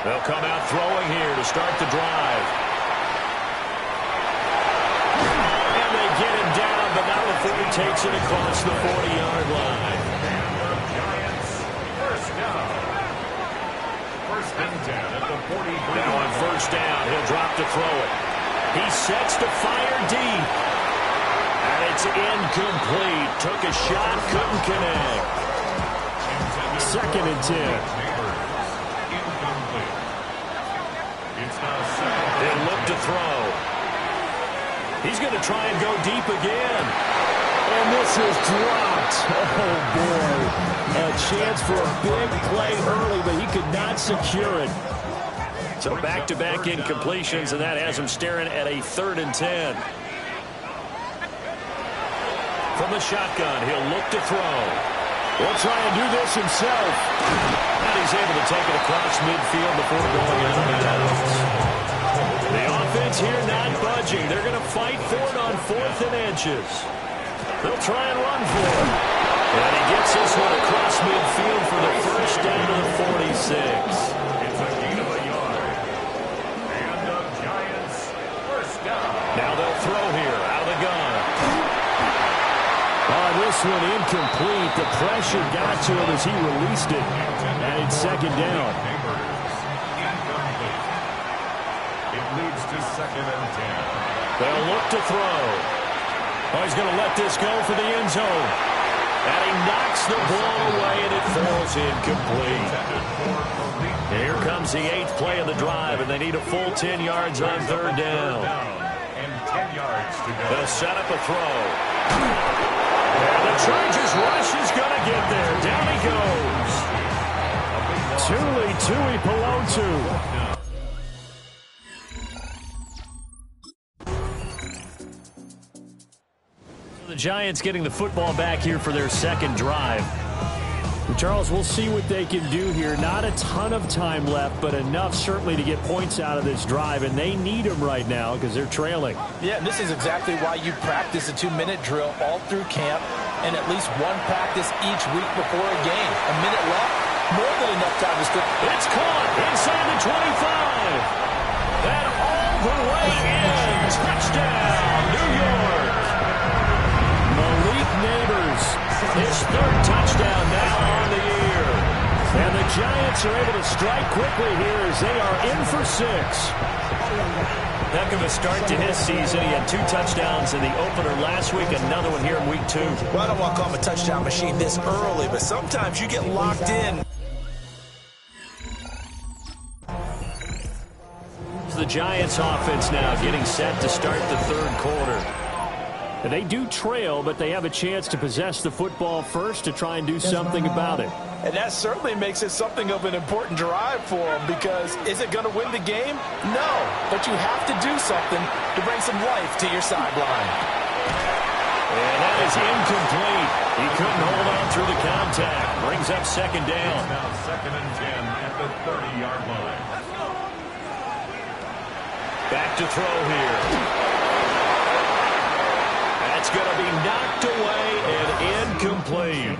They'll come out throwing here to start the drive. And they get him down, but not before he takes it across the 40-yard line. Giants, first down. First and 10 at the 40. Now on first down, he'll drop to throw it. He sets to fire deep. And it's incomplete. Took a shot, couldn't connect. Second and 10. He'll look to throw. He's going to try and go deep again. And this is dropped. Oh, boy. A chance for a big play early, but he could not secure it. So back-to-back incompletions, and that has him staring at a 3rd and 10. From the shotgun, he'll look to throw. He'll try and do this himself. And he's able to take it across midfield before going out of bounds. The offense here not budging. They're going to fight for it on 4th and inches. They'll try and run for it. And he gets this one across midfield for the first down to the 46. It's a gain of a yard. And the Giants, first down. Now they'll throw here out of the gun. Oh, this one incomplete. The pressure got to him as he released it. And it's 2nd down. It leads to 2nd and 10. They'll look to throw. Oh, he's going to let this go for the end zone. And he knocks the ball away, and it falls incomplete. Here comes the 8th play of the drive, and they need a full 10 yards on 3rd down. And 10 yards to go. They'll set up a throw. And the Chargers rush is going to get there. Down he goes. Tui Pelotu. The Giants getting the football back here for their 2nd drive. Charles, we'll see what they can do here. Not a ton of time left, but enough certainly to get points out of this drive, and they need them right now because they're trailing. Yeah, and this is exactly why you practice a 2-minute drill all through camp and at least one practice each week before a game. A minute left, more than enough time to start. It's caught inside the 25. And all the way in. Touchdown, New York. Malik Neighbors, His 3rd touchdown now on the year. And the Giants are able to strike quickly here as they are in for 6. Heck of a start to his season. He had 2 touchdowns in the opener last week, another one here in week 2. Well, I don't want to call him a touchdown machine this early, but sometimes you get locked in. The Giants offense now getting set to start the 3rd quarter. They do trail, but they have a chance to possess the football first to try and do something about it. And that certainly makes it something of an important drive for them, because is it going to win the game? No, but you have to do something to bring some life to your sideline. And that is incomplete. He couldn't hold on through the contact. Brings up 2nd down. Now 2nd and 10 at the 30-yard line. Back to throw here. That's going to be knocked away and incomplete.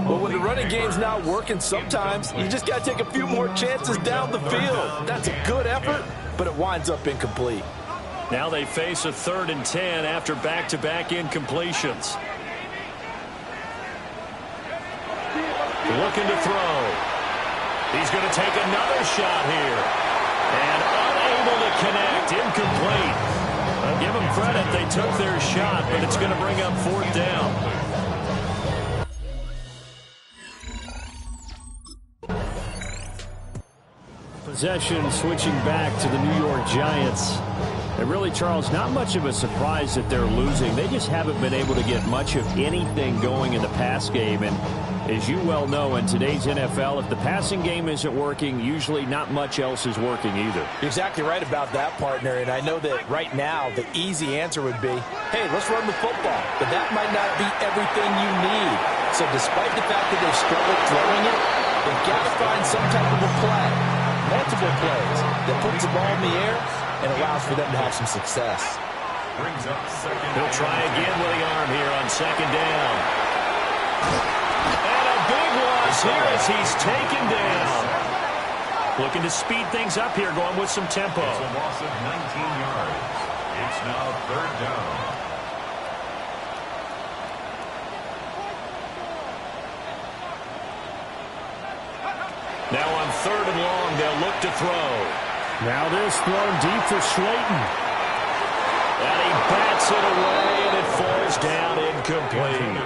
But when the running game's not working, sometimes you just got to take a few more chances down the field. That's a good effort, but it winds up incomplete. Now they face a 3rd and 10 after back-to-back incompletions. Looking to throw. He's going to take another shot here. And unable to connect. Incomplete. I'll give them credit. They took their shot, but it's going to bring up 4th down. Possession switching back to the New York Giants. And really, Charles, not much of a surprise that they're losing. They just haven't been able to get much of anything going in the pass game. And as you well know, in today's NFL, if the passing game isn't working, usually not much else is working either. You're exactly right about that, partner. And I know that right now the easy answer would be, hey, let's run the football. But that might not be everything you need. So despite the fact that they've struggled throwing it, they've got to find some type of a play, multiple plays, that puts the ball in the air and allows for them to have some success. Brings up 2nd. He'll try again with the arm here on 2nd down. And a big loss here as he's taken down. Looking to speed things up here, going with some tempo. It's a loss of 19 yards. It's now 3rd down. Now on 3rd and long, they'll look to throw. Now this thrown deep for Slayton. And he bats it away, and it falls down incomplete.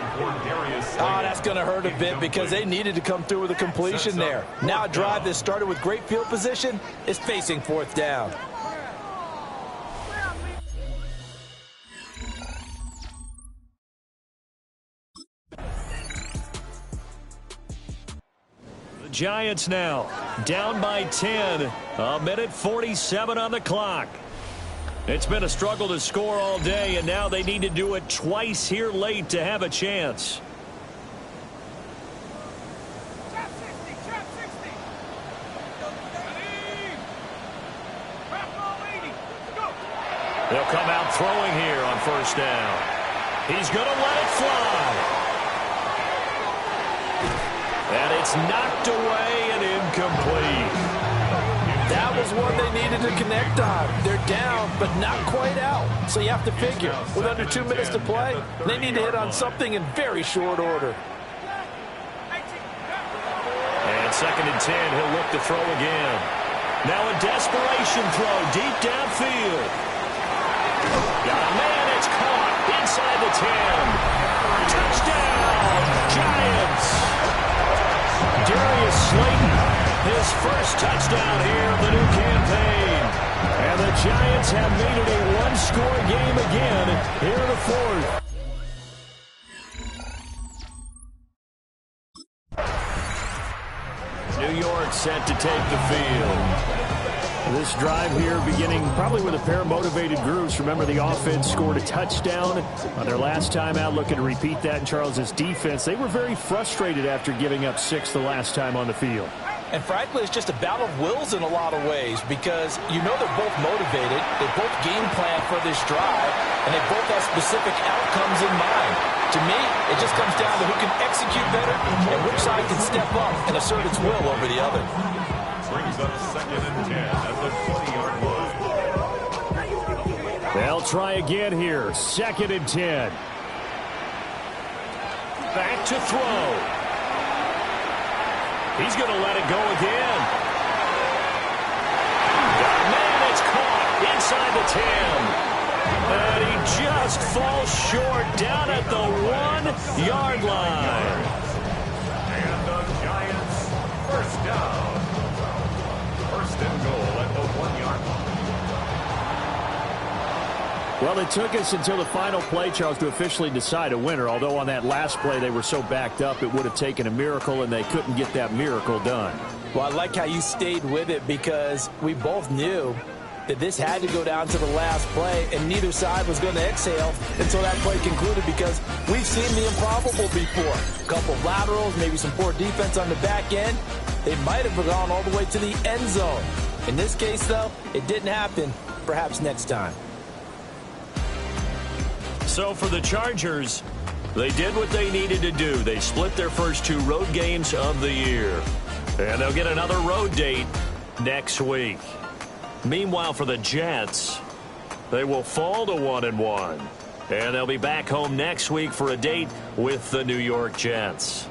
Oh, that's going to hurt a bit because they needed to come through with a completion there. Now a drive that started with great field position is facing 4th down. The Giants now down by 10. A minute 47 on the clock. It's been a struggle to score all day, and now they need to do it twice here late to have a chance. They'll come out throwing here on 1st down. He's going to let it fly. And it's knocked away and incomplete. That was one they needed to connect on. They're down, but not quite out. So you have to figure, with under 2 minutes to play, they need to hit on something in very short order. And 2nd and 10, he'll look to throw again. Now a desperation throw deep downfield. Got a man, it's caught inside the 10. Touchdown, Giants. Darius Slayton, his first touchdown here of the new campaign. And the Giants have made it a one-score game again here in the 4th. New York set to take the field. This drive here beginning probably with a pair of motivated groups. Remember, the offense scored a touchdown on their last time out, looking to repeat that in Charles' defense. They were very frustrated after giving up 6 the last time on the field. And frankly, it's just a battle of wills in a lot of ways because you know they're both motivated, they both game plan for this drive, and they both have specific outcomes in mind. To me, it just comes down to who can execute better and which side can step up and assert its will over the other. Brings up 2nd and 10 at the 20-yard line. They'll try again here. 2nd and 10. Back to throw. He's going to let it go again. Man, it's caught inside the 10. And he just falls short down at the 1-yard line. And the Giants, 1st down. 1st and goal at the 1-yard line. Well, it took us until the final play, Charles, to officially decide a winner. Although on that last play they were so backed up, it would have taken a miracle, and they couldn't get that miracle done. Well, I like how you stayed with it because we both knew that this had to go down to the last play, and neither side was going to exhale until that play concluded because we've seen the improbable before. A couple of laterals, maybe some poor defense on the back end. They might have gone all the way to the end zone. In this case, though, it didn't happen. Perhaps next time. So for the Chargers, they did what they needed to do. They split their first 2 road games of the year. And they'll get another road date next week. Meanwhile, for the Jets, they will fall to 1-1. And they'll be back home next week for a date with the New York Jets.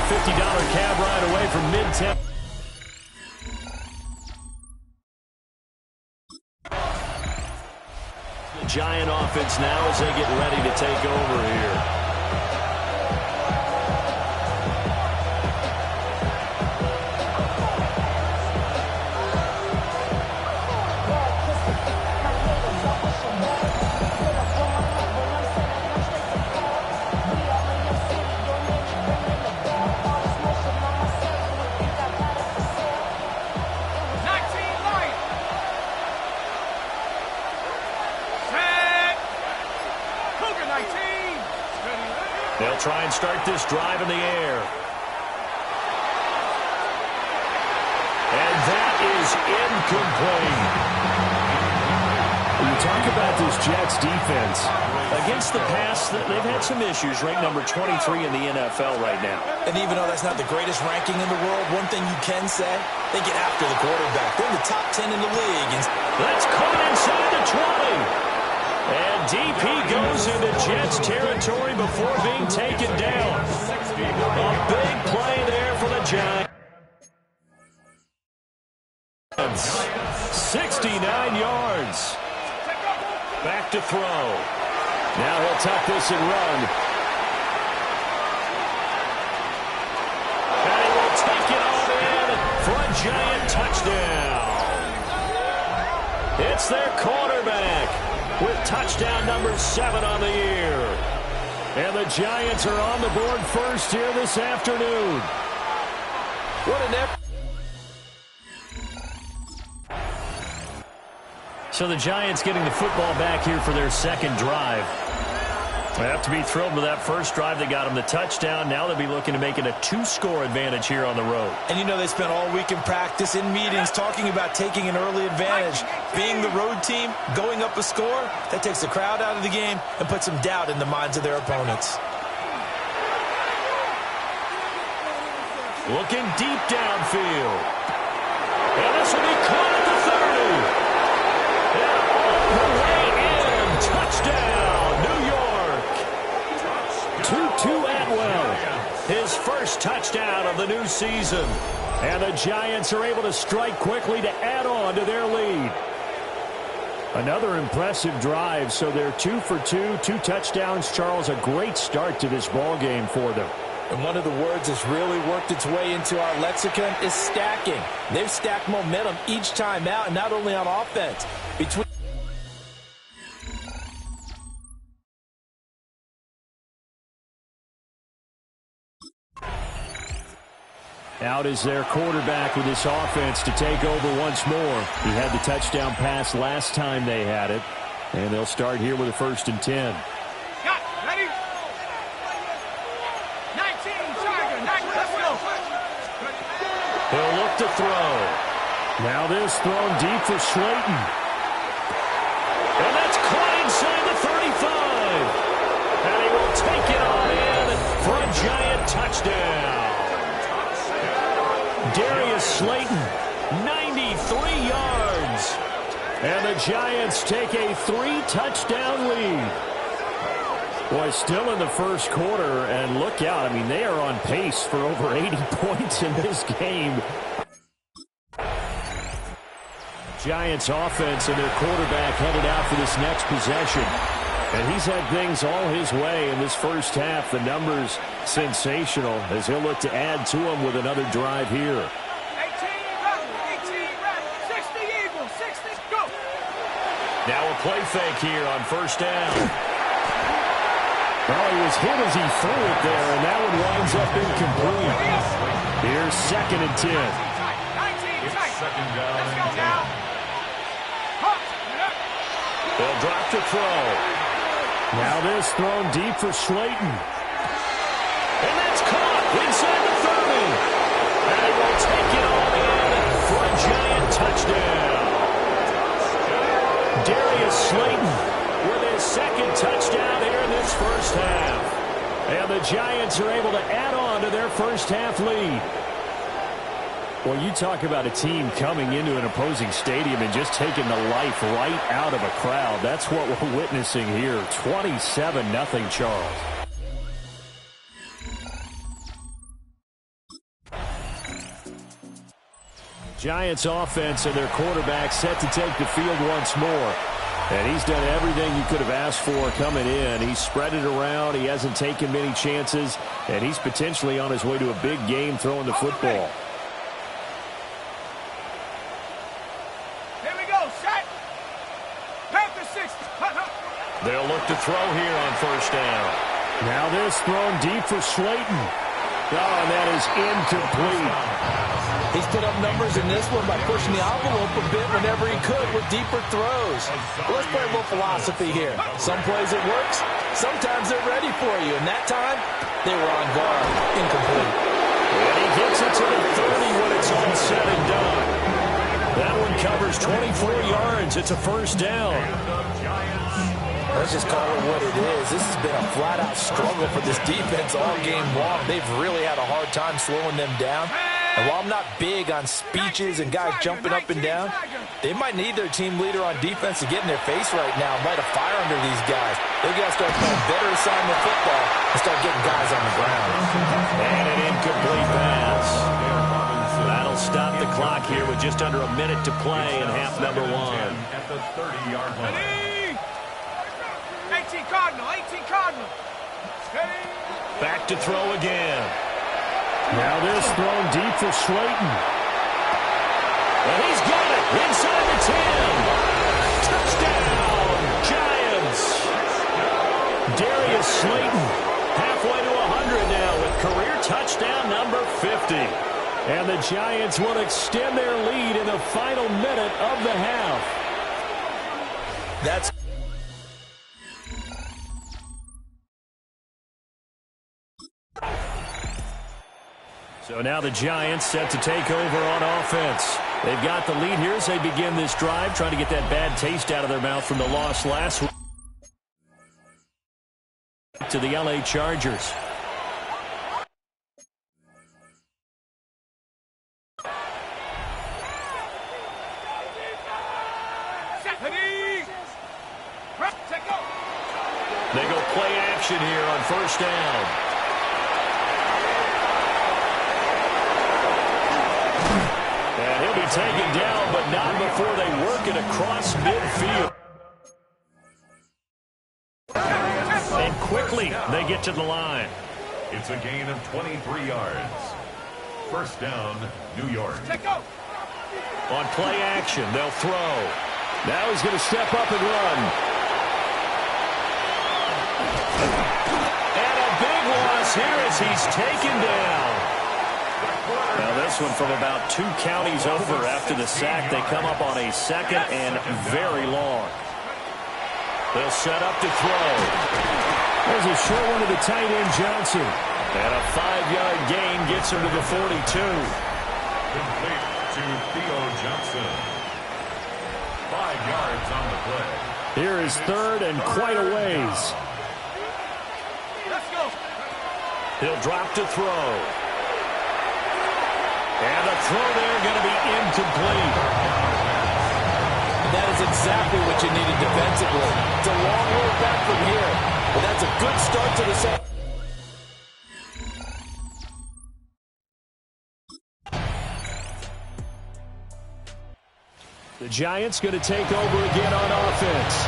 $50 cab ride away from Midtown. The Giant offense now as they get ready to take over here. They'll try and start this drive in the air. And that is incomplete. When you talk about this Jets defense, against the pass, they've had some issues. Ranked number 23 in the NFL right now. And even though that's not the greatest ranking in the world, one thing you can say, they get after the quarterback. They're in the top 10 in the league. That's caught inside the 20. And DP goes into Jets territory before being taken down. A big play there for the Giants. 69 yards. Back to throw. Now he'll tuck this and run. And he will take it all in for a Giant touchdown. It's their quarterback with touchdown number 7 on the year. And the Giants are on the board first here this afternoon. What an effort. So the Giants getting the football back here for their second drive. They have to be thrilled with that first drive. They got them the touchdown. Now they'll be looking to make it a 2-score advantage here on the road. And you know they spent all week in practice, in meetings, talking about taking an early advantage. Being the road team, going up a score, that takes the crowd out of the game and puts some doubt in the minds of their opponents. Looking deep downfield. And this will be caught at the 30. And all the way in. Touchdown, New York. Tutu Atwell, his first touchdown of the new season. And the Giants are able to strike quickly to add on to their lead. Another impressive drive, so they're 2 for 2, 2 touchdowns. Charles, a great start to this ball game for them. And one of the words that's really worked its way into our lexicon is stacking. They've stacked momentum each time out, and not only on offense. Out is their quarterback with this offense to take over once more. He had the touchdown pass last time they had it. And they'll start here with a 1st and 10. Ready? 19, Tiger, 19, let's go. He'll look to throw. Now this thrown deep for Slayton. And that's caught inside the 35. And he will take it on in for a Giant touchdown. Darius Slayton, 93 yards. And the Giants take a 3-touchdown lead. Boy, still in the first quarter, and look out. I mean, they are on pace for over 80 points in this game. Giants offense and their quarterback headed out for this next possession. And he's had things all his way in this first half. The numbers sensational as he'll look to add to them with another drive here. 18 ready, 60 Eagles, 60, go. Now a play fake here on first down. Well, he was hit as he threw it there, and that one winds up incomplete. Here's 2nd and 10. 19 tight. Second down. Let's go now. They'll drop to throw. Now this thrown deep for Slayton. And that's caught inside the 30. And he will take it all in for a Giant touchdown. Darius Slayton with his 2nd touchdown here in this first half. And the Giants are able to add on to their first half lead. Well, you talk about a team coming into an opposing stadium and just taking the life right out of a crowd. That's what we're witnessing here. 27-0 Charles. Giants offense and their quarterback set to take the field once more. And he's done everything you could have asked for coming in. He's spread it around. He hasn't taken many chances. And he's potentially on his way to a big game throwing the football. Here we go, set. Panther 6. They'll look to throw here on first down. Now this thrown deep for Slayton. Oh, and that is incomplete. He's put up numbers in this one by pushing the envelope a bit whenever he could with deeper throws. Well, let's play a little philosophy here. Some plays it works. Sometimes they're ready for you. And that time, they were on guard. Incomplete. And he gets it to the 30 when it's all said and done. That one covers 24 yards. It's a first down. Let's just call it what it is. This has been a flat-out struggle for this defense all game long. They've really had a hard time slowing them down. And while I'm not big on speeches and guys jumping up and down, they might need their team leader on defense to get in their face right now and light a fire under these guys. They've got to start playing better assignment football and start getting guys on the ground. And an incomplete pass. That'll stop the clock here with just under a minute to play in half number one. At the 30-yard line. 18 Cardinal, 18 Cardinal. Steady. Back to throw again. Now this thrown deep for Slayton. And he's got it inside the 10. Touchdown, Giants. Darius Slayton halfway to 100 now with career touchdown number 50. And the Giants will extend their lead in the final minute of the half. That's So now the Giants set to take over on offense. They've got the lead here as they begin this drive, trying to get that bad taste out of their mouth from the loss last week to the LA Chargers. They go play action here on first down. And he'll be taken down, but not before they work it across midfield. And quickly, they get to the line. It's a gain of 23 yards. First down, New York. On play action, they'll throw. Now he's going to step up and run. And a big loss here as he's taken down. Now this one from about 2 counties over after the sack. They come up on a second and very long. They'll set up to throw. There's a short one to the tight end, Johnson. And a 5-yard gain gets him to the 42. Complete to Theo Johnson. 5 yards on the play. Here is third and quite a ways. Let's go. He'll drop to throw. And the throw there going to be incomplete. That is exactly what you needed defensively. It's a long road back from here, but that's a good start to the second. The Giants going to take over again on offense.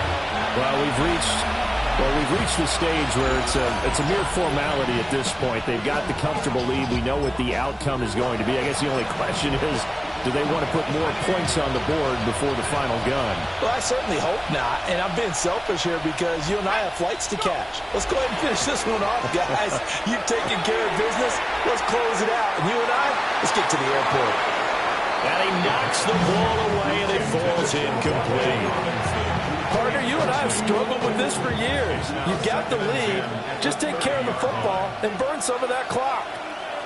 Well, we've reached the stage where it's a mere formality at this point. They've got the comfortable lead. We know what the outcome is going to be. I guess the only question is, do they want to put more points on the board before the final gun? Well, I certainly hope not, and I'm being selfish here because you and I have flights to catch. Let's go ahead and finish this one off, guys. You've taken care of business. Let's close it out. And you and I, let's get to the airport. And he knocks the ball away, and it falls incomplete. Partner, you and I have struggled with this for years. You've got the lead. Just take care of the football and burn some of that clock.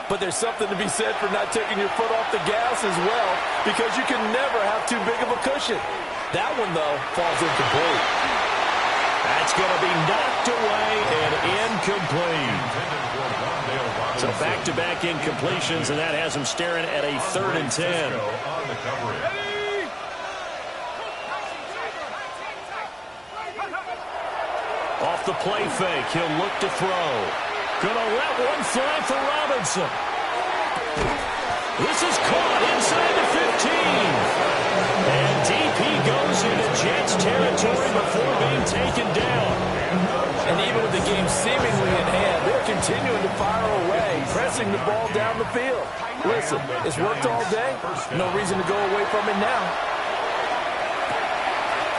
But there's something to be said for not taking your foot off the gas as well, because you can never have too big of a cushion. That one, though, falls incomplete. That's going to be knocked away and incomplete. So back-to-back incompletions, and that has him staring at a 3rd and 10. Off the play fake, he'll look to throw. Gonna let one fly for Robinson. This is caught inside the And deep he goes into Jets territory before being taken down. And even with the game seemingly in hand, they're continuing to fire away, pressing the ball down the field. Listen, it's worked all day. No reason to go away from it now.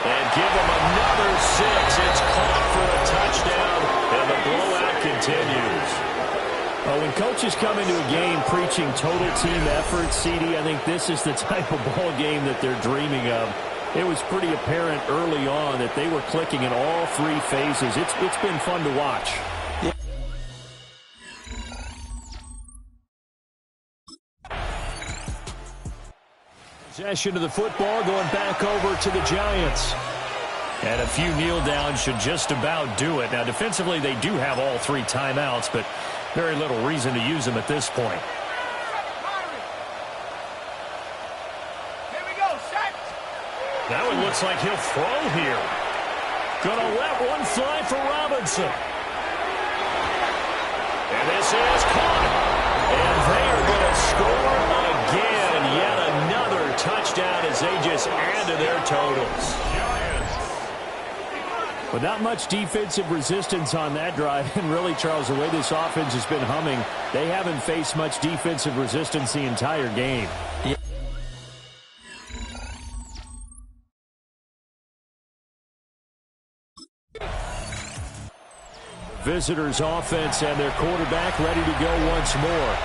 And give them another 6. It's caught for a touchdown, and the blowout continues. Oh, when coaches come into a game preaching total team effort, CD, I think this is the type of ball game that they're dreaming of. It was pretty apparent early on that they were clicking in all 3 phases. It's been fun to watch. Yeah. Possession of the football going back over to the Giants. And a few kneel downs should just about do it. Now, defensively, they do have all 3 timeouts, but very little reason to use them at this point. Here we go, set. That one looks like he'll throw here. Gonna let one fly for Robinson. And this is caught. And they are going to score again. Yet another touchdown as they just add to their totals. But not much defensive resistance on that drive. And really, Charles, the way this offense has been humming, they haven't faced much defensive resistance the entire game. Yeah. Visitors offense and their quarterback ready to go once more.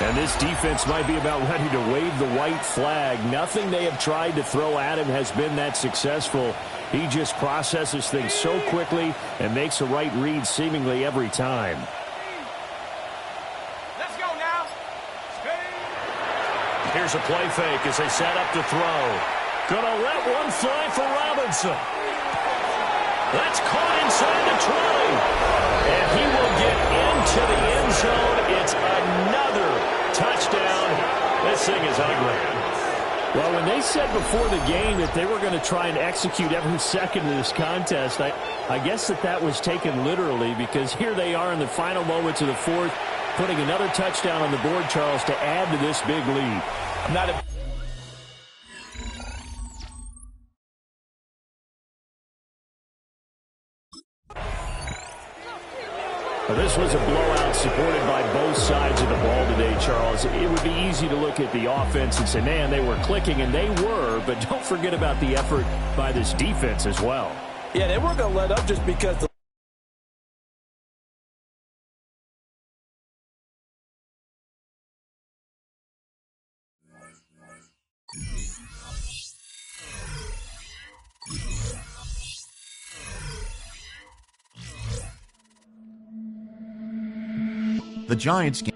And this defense might be about ready to wave the white flag. Nothing they have tried to throw at him has been that successful. He just processes things so quickly and makes a right read seemingly every time. Let's go now. Here's a play fake as they set up to throw. Gonna let one fly for Robinson. That's caught inside the 20. And he will get into the end zone. It's another touchdown. This thing is ugly. Well, when they said before the game that they were going to try and execute every second of this contest, I guess that was taken literally, because here they are in the final moments of the 4th, putting another touchdown on the board, Charles, to add to this big lead. Well, this was a blowout supported by both sides of the ball today, Charles. It would be easy to look at the offense and say, man, they were clicking, and they were, but don't forget about the effort by this defense as well. Yeah, they weren't going to let up just because the Giants game.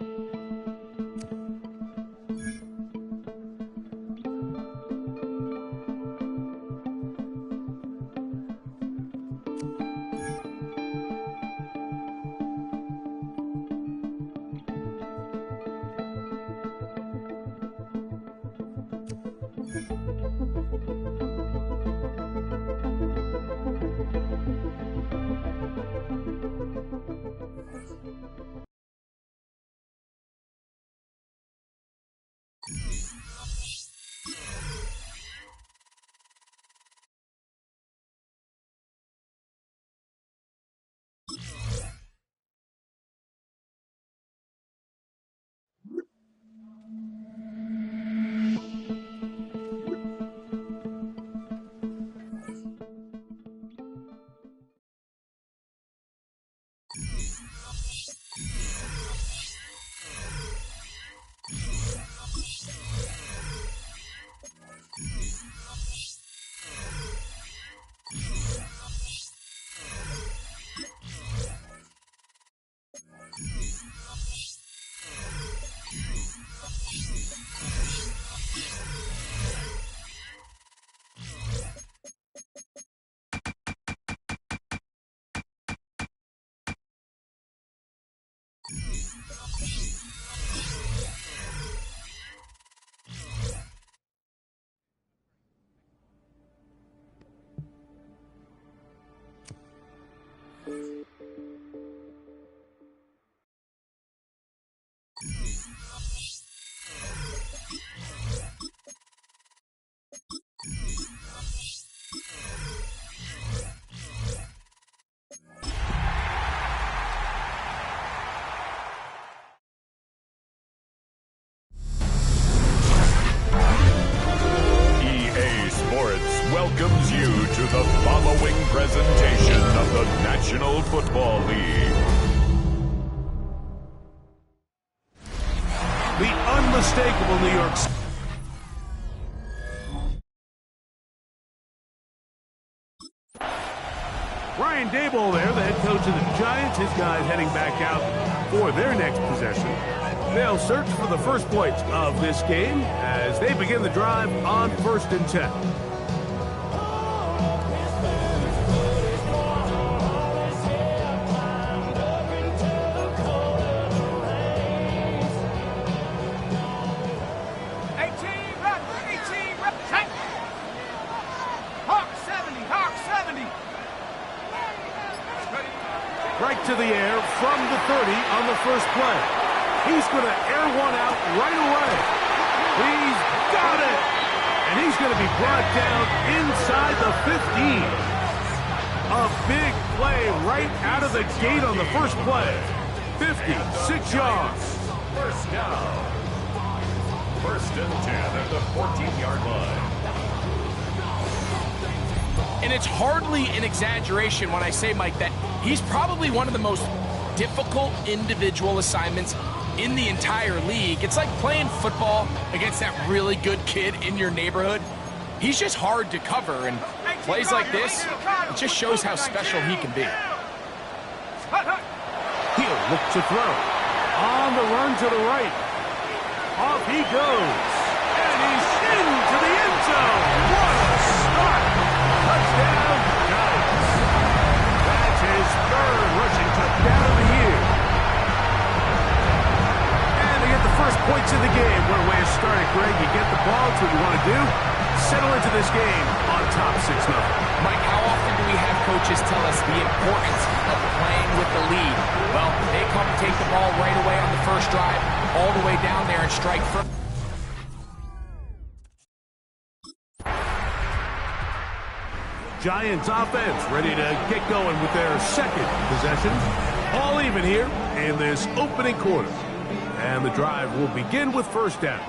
you to the following presentation of the National Football League. The unmistakable New York City. Brian Daboll there, the head coach of the Giants. His guys heading back out for their next possession. They'll search for the first points of this game as they begin the drive on 1st and 10. Right to the air from the 30 on the first play. He's going to air one out right away. He's got it. And he's going to be brought down inside the 15. A big play right out of the gate on the first play. 56 yards. First down. 1st and 10 at the 14-yard line. And it's hardly an exaggeration when I say, Mike, that he's probably one of the most difficult individual assignments in the entire league. It's like playing football against that really good kid in your neighborhood. He's just hard to cover, and plays like this, it just shows how special he can be. He'll look to throw. On the run to the right. Off he goes. And he's into the end zone. What a start. Touchdown, Giants. That's his 3rd rushing touchdown of the year. And they get the first points of the game. What a way to start it, Greg. You get the ball. It's what you want to do. Settle into this game on top 6-0. Mike, how often do we have coaches tell us the importance of playing with the lead? Well, they come and take the ball right away on the first drive, all the way down there and strike first. Giants offense ready to get going with their 2nd possession. All even here in this opening quarter. And the drive will begin with 1st down.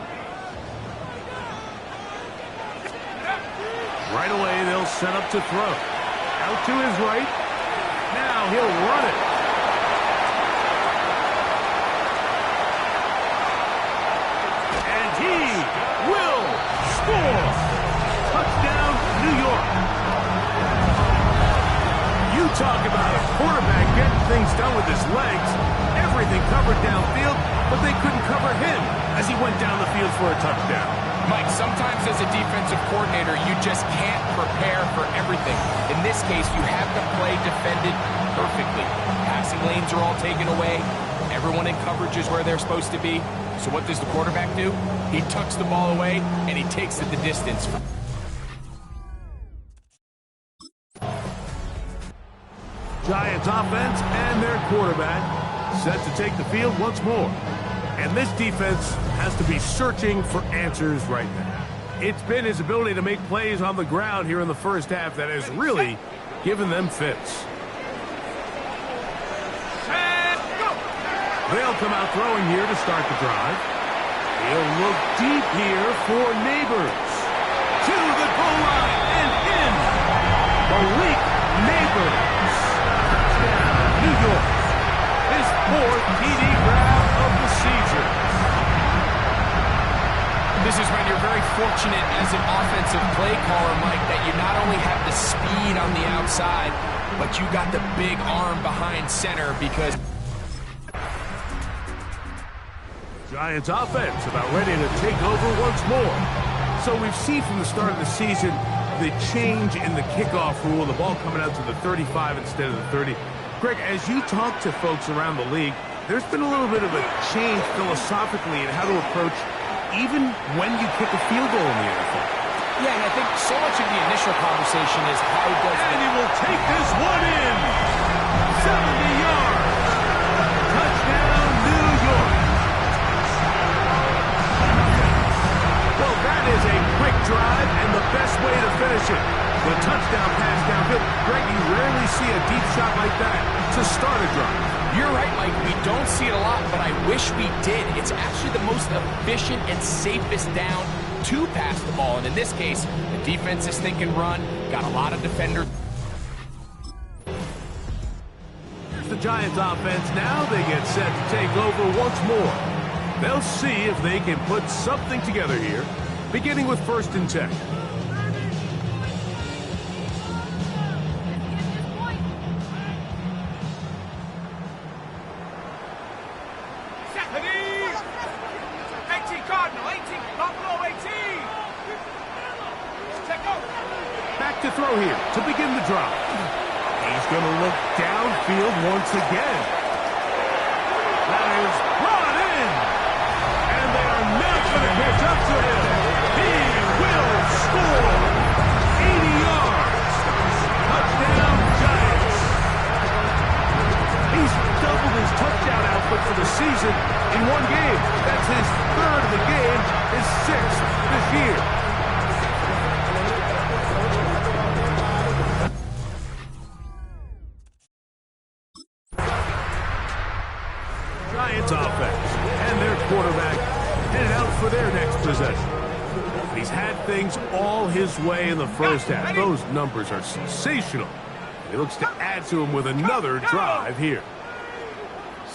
Right away, they'll set up to throw. Out to his right. Now he'll run it. And he will score. Touchdown, New York. You talk about a quarterback getting things done with his legs. Everything covered downfield, but they couldn't cover him as he went down the field for a touchdown. Mike, sometimes as a defensive coordinator, you just can't prepare for everything. In this case, you have the play defended perfectly. Passing lanes are all taken away. Everyone in coverage is where they're supposed to be. So what does the quarterback do? He tucks the ball away, and he takes it the distance. Giants offense and their quarterback set to take the field once more. And this defense has to be searching for answers right now. It's been his ability to make plays on the ground here in the first half that has really given them fits. They'll come out throwing here to start the drive. He'll look deep here for Neighbors. To the goal line and in. Malik Neighbors. Touchdown, New York. His 4th TD grab of the season. This is when you're very fortunate as an offensive play caller, Mike, that you not only have the speed on the outside, but you got the big arm behind center because Giants offense about ready to take over once more. So we've seen from the start of the season the change in the kickoff rule, the ball coming out to the 35 instead of the 30. Greg, as you talk to folks around the league, there's been a little bit of a change philosophically in how to approach even when you kick a field goal in the NFL. Yeah, and I think so much of the initial conversation is how does And he will take this one in. 70 yards. Touchdown, New York. Well, that is a quick drive and the best way to finish it. The touchdown pass downfield. Greg, you rarely see a deep shot like that to start a drive. You're right, Mike. We don't see it a lot, but I wish we did. It's actually the most efficient and safest down to pass the ball. And in this case, the defense is thinking run, got a lot of defenders. Here's the Giants offense now. They get set to take over once more. They'll see if they can put something together here, beginning with 1st and 10. To throw here to begin the drive. He's going to look downfield once again. That is brought in. And they are not going to catch up to him. He will score. 80 yards. Touchdown, Giants. He's doubled his touchdown output for the season in one game. That's his 3rd of the game, his 6th this year. Giants offense and their quarterback headed out for their next possession. He's had things all his way in the first half. Those numbers are sensational. He looks to add to them with another drive here.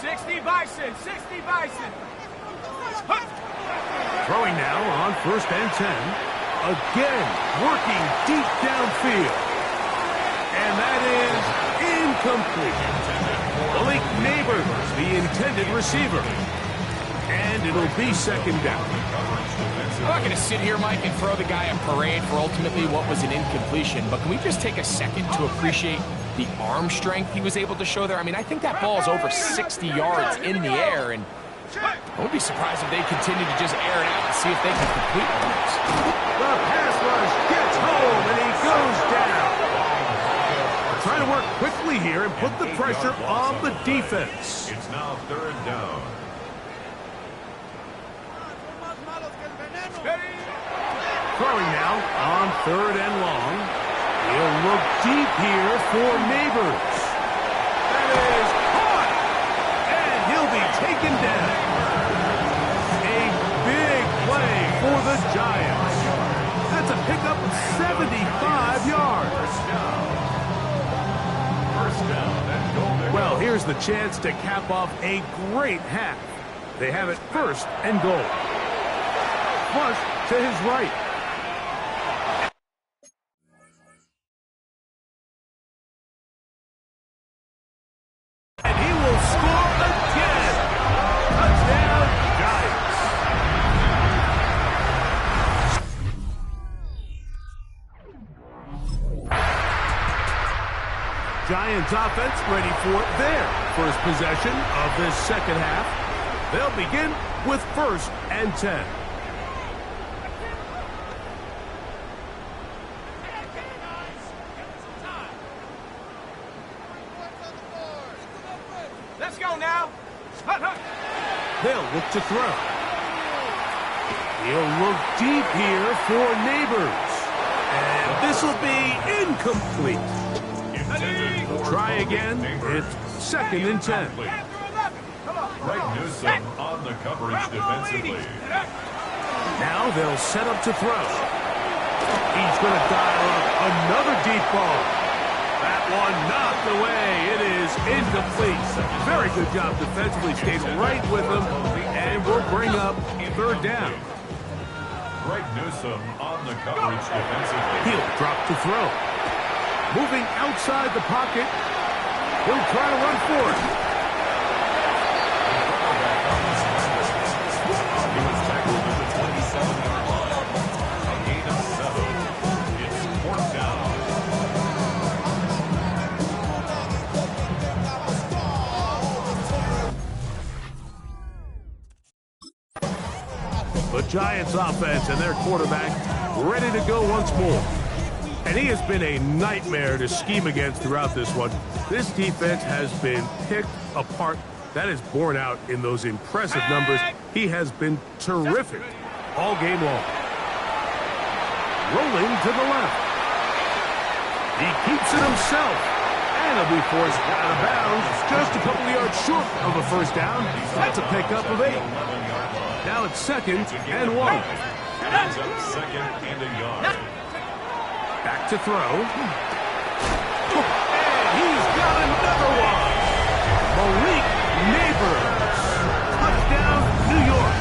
60 Bison, 60 Bison. Throwing now on 1st and 10. Again, working deep downfield. And that is incomplete. Malik Neighbors, the intended receiver. And it'll be 2nd down. I'm not going to sit here, Mike, and throw the guy a parade for ultimately what was an incompletion, but can we just take a second to appreciate the arm strength he was able to show there? I mean, I think that ball is over 60 yards in the air, and I would be surprised if they continue to just air it out and see if they can complete one of those. The pass rush gets home, and he goes down. Trying to work quickly here and put the pressure on the defense. It's now 3rd down. Throwing now on 3rd and long. He'll look deep here for Neighbors. That is caught. And he'll be taken down. A big play for the Giants. That's a pickup of 75 yards. Well, here's the chance to cap off a great half. They have it 1st and goal. Flush to his right. And he will score again. Touchdown, Giants. Giants offense ready for their 1st possession of this 2nd half. They'll begin with 1st and 10. Let's go now. They'll look to throw. He'll look deep here for Neighbors. And this will be incomplete. Try again. It's 2nd and 10. Greg Newsome on the coverage defensively. Now they'll set up to throw. He's going to dial up another deep ball. That one knocked away. It is incomplete. Very good job defensively. Stayed right with him. And we'll bring up 3rd down. Greg Newsome on the coverage defensively. He'll drop to throw. Moving outside the pocket. He'll try to run for it. He was tackled at the 27-yard line. A gain of 7. It's 4th down. The Giants offense and their quarterback ready to go once more. And he has been a nightmare to scheme against throughout this one. This defense has been picked apart. That is borne out in those impressive numbers. He has been terrific all game long. Rolling to the left. He keeps it himself. And he'll be forced out of bounds just a couple of yards short of a 1st down. That's a pickup of 8. Now it's 2nd and 1. Brings up second and a yard. Back to throw. And he's got another one. Malik Neighbors. Touchdown, New York.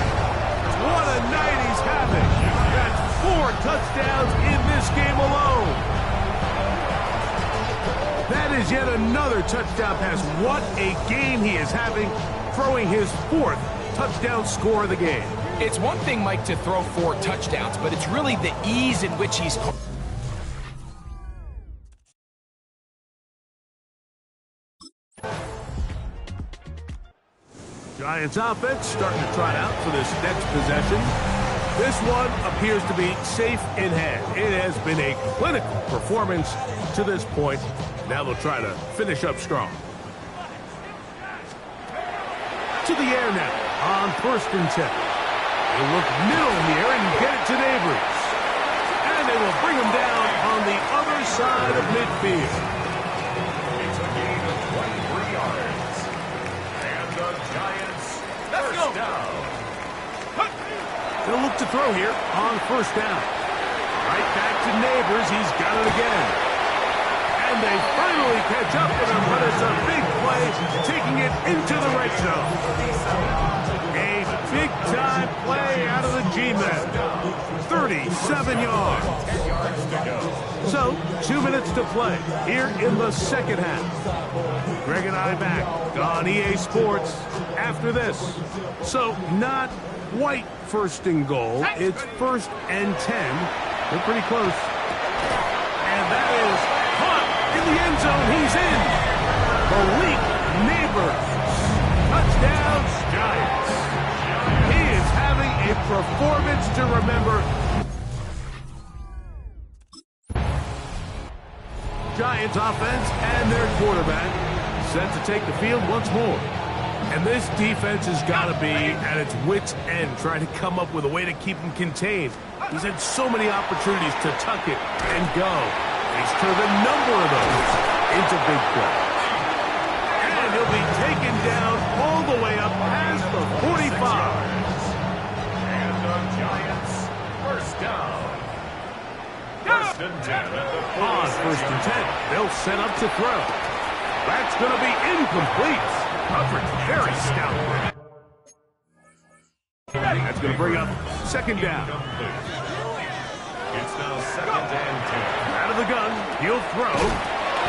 What a night he's having. That's 4 touchdowns in this game alone. That is yet another touchdown pass. What a game he is having, throwing his 4th touchdown score of the game. It's one thing, Mike, to throw 4 touchdowns, but it's really the ease in which he's... Giants offense starting to trot out for this next possession. This one appears to be safe in hand. It has been a clinical performance to this point. Now they'll try to finish up strong. To the air now on 1st and 10. They look middle here and get it to Neighbors. And they will bring him down on the other side of midfield. It's a gain of 23 yards. And the Giants first down. They'll look to throw here on 1st down. Right back to Neighbors. He's got it again. And they finally catch up with him, but it's a big play, taking it into the red zone. A big-time play out of the G-Men. 37 yards. 10 yards to go. So, 2 minutes to play here in the second half. Greg and I back on EA Sports after this. So, not quite 1st and goal. It's 1st and 10. They're pretty close. And that is caught in the end zone. He's in. Malik Neighbors. Touchdown, Giants. He is having a performance to remember. Giants offense and their quarterback set to take the field once more. And this defense has got to be at its wits' end, trying to come up with a way to keep him contained. He's had so many opportunities to tuck it and go. He's turned a number of those into big plays. And he'll be taken down all the way up past the 45. And the Giants first down. 1st and 10 at the On 1st and 10, they'll set up to throw. That's going to be incomplete. Coverage very stout. That's going to bring up 2nd down. It's now 2nd and 10. Out of the gun, he'll throw.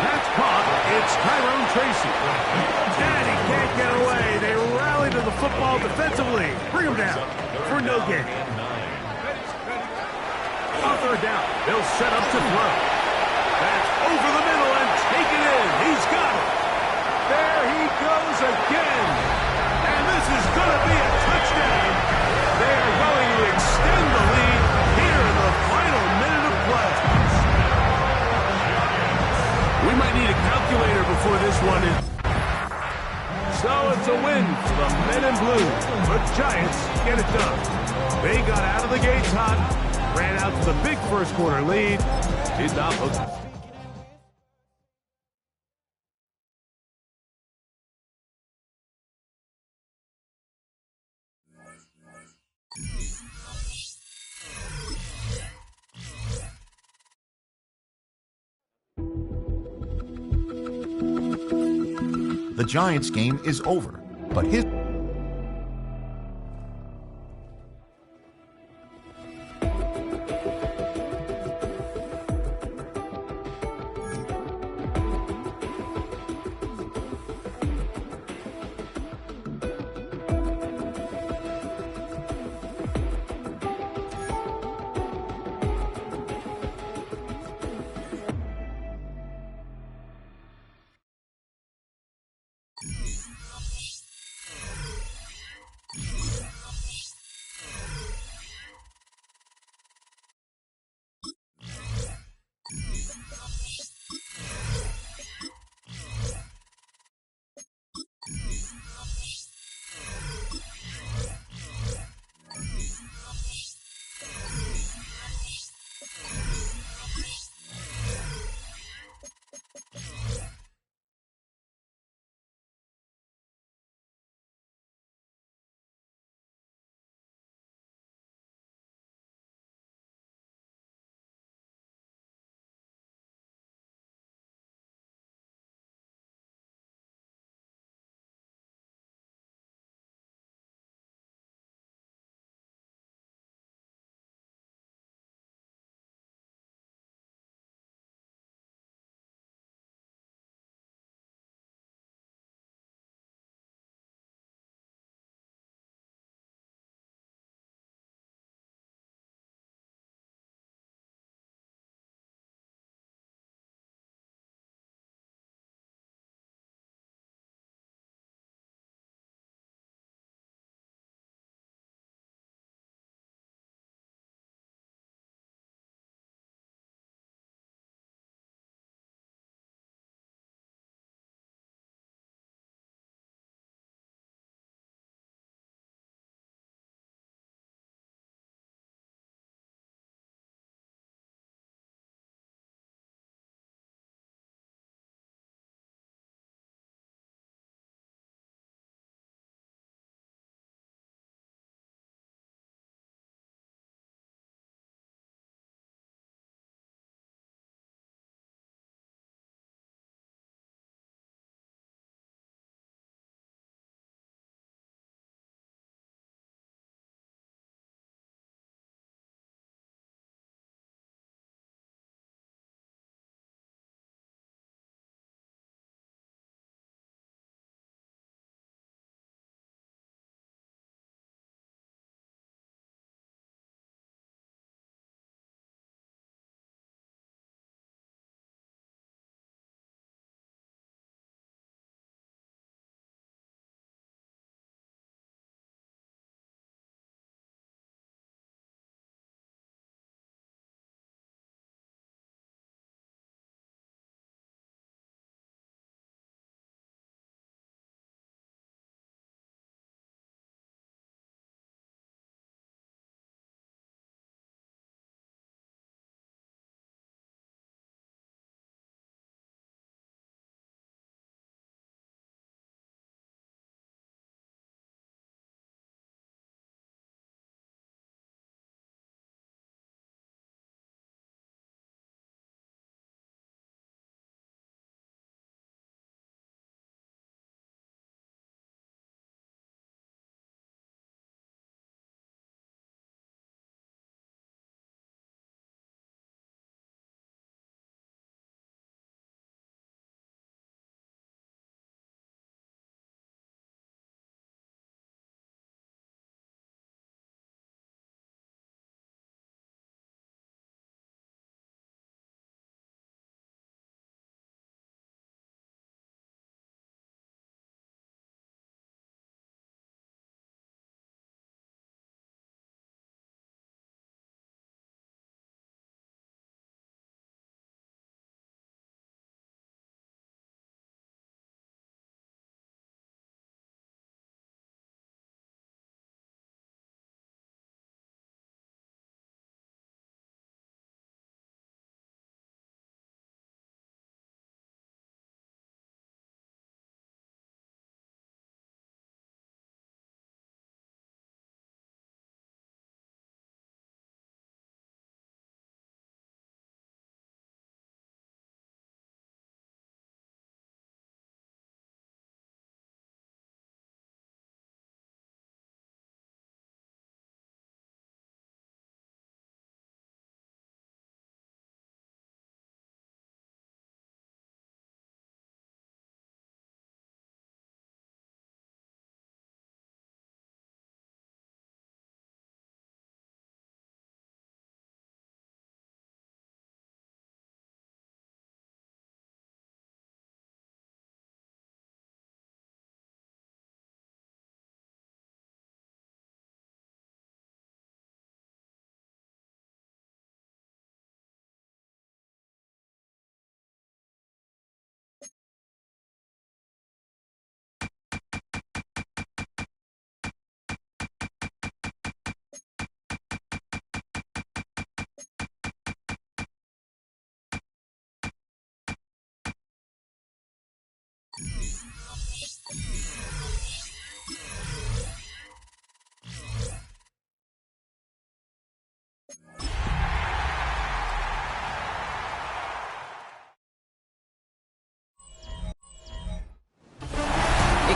That's caught. It's Tyrone Tracy. And he can't get away. They rally to the football defensively. Bring him down for no gain. On 3rd down, they'll set up to throw. That's over the middle and taken in. He's got it. There he goes again. And this is going to be a touchdown. They are going to extend the lead here in the final minute of play. We might need a calculator before this one is. So it's a win for the men in blue. The Giants get it done. They got out of the gates hot, ran out to the big 1st quarter lead, did not look. The Giants game is over, but his...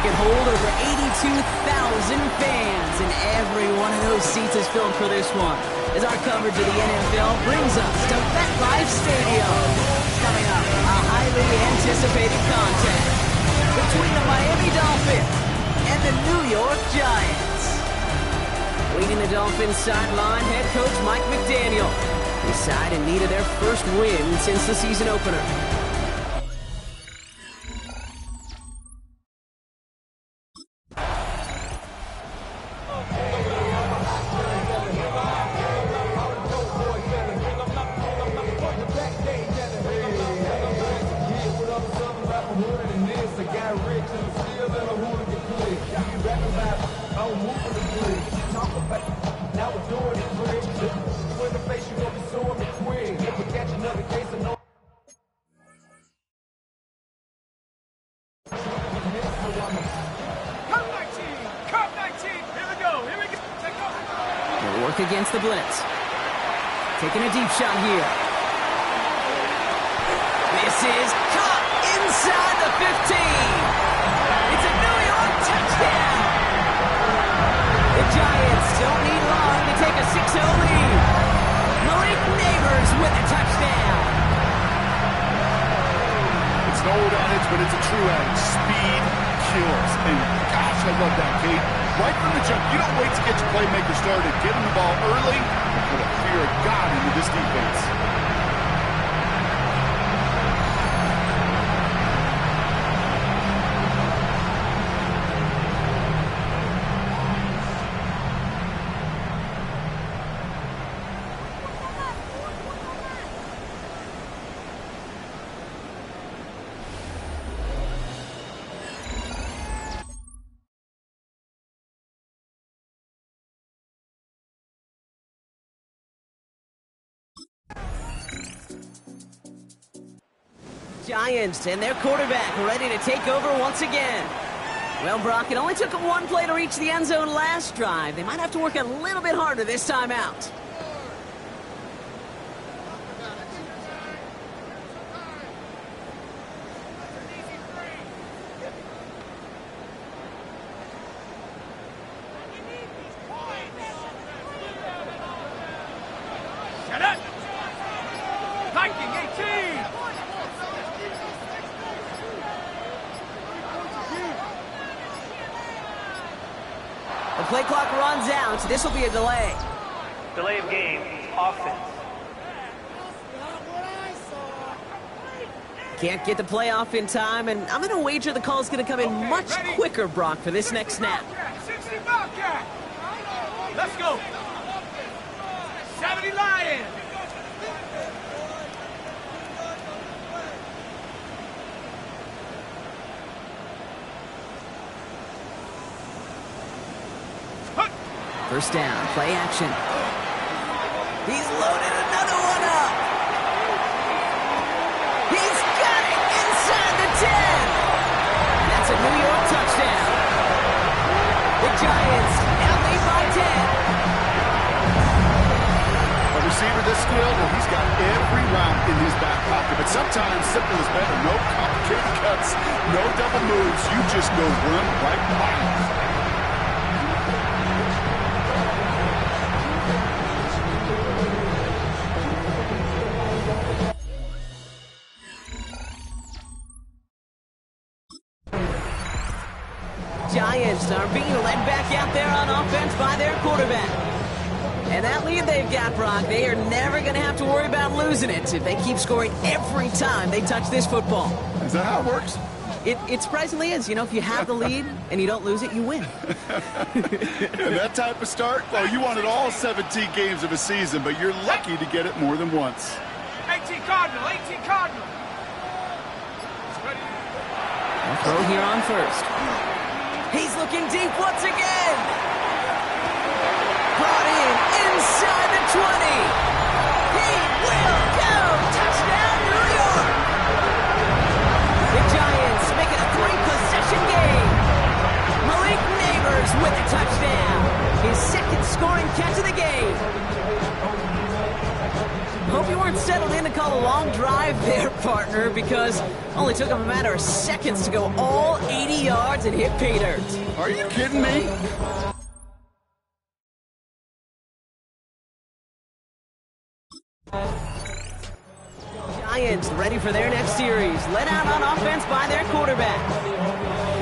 can hold over 82,000 fans, and every one of those seats is filled for this one, as our coverage of the NFL brings us to MetLife Stadium. Coming up, a highly anticipated contest between the Miami Dolphins and the New York Giants. Leading the Dolphins sideline, head coach Mike McDaniel. The side in need of their first win since the season opener. Against the blitz. Taking a deep shot here. This is caught inside the 15. It's a New York touchdown. The Giants don't need long to take a 6-0 lead. Malik Neighbors with a touchdown. It's an old adage, but it's a true adage. Speed kills. And gosh, I love that, Kate. Right from the jump, you don't wait to get your playmaker started. Get him the ball early and put a fear of God into this defense. Giants and their quarterback ready to take over once again. Well, Brock, it only took them one play to reach the end zone last drive. They might have to work a little bit harder this time out. Shut up! Viking 18! The play clock runs out. This will be a delay. Delay of game, offense. Can't get the play off in time, and I'm going to wager the call is going to come in much quicker, Brock, for this next snap. 60 Bobcat! Let's go! 70 Lions! First down, play action. He's loaded another one up. He's got it inside the 10. That's a New York touchdown. The Giants now lead by 10. A receiver this skilled, well, he's got every round in his back pocket. But sometimes simple is better. No complicated cuts, no double moves. You just go run right by him. Giants are being led back out there on offense by their quarterback. And that lead they've got, Brock, they are never going to have to worry about losing it if they keep scoring every time they touch this football. Is that how it works? It surprisingly is. You know, if you have the lead and you don't lose it, you win. And that type of start, well, you wanted all 17 games of a season, but you're lucky to get it more than once. 18 Cardinal, 18 Cardinal! A throw here on first. He's looking deep once again. Brought in inside the 20. He will go. Touchdown, New York. The Giants make it a 3-possession game. Malik Neighbors with a touchdown. His second scoring catch of the game. Hope you weren't settled in to call a long drive there, partner, because only took them a matter of seconds to go all 80 yards and hit pay dirt. Are you kidding me? Giants ready for their next series, led out on offense by their quarterback.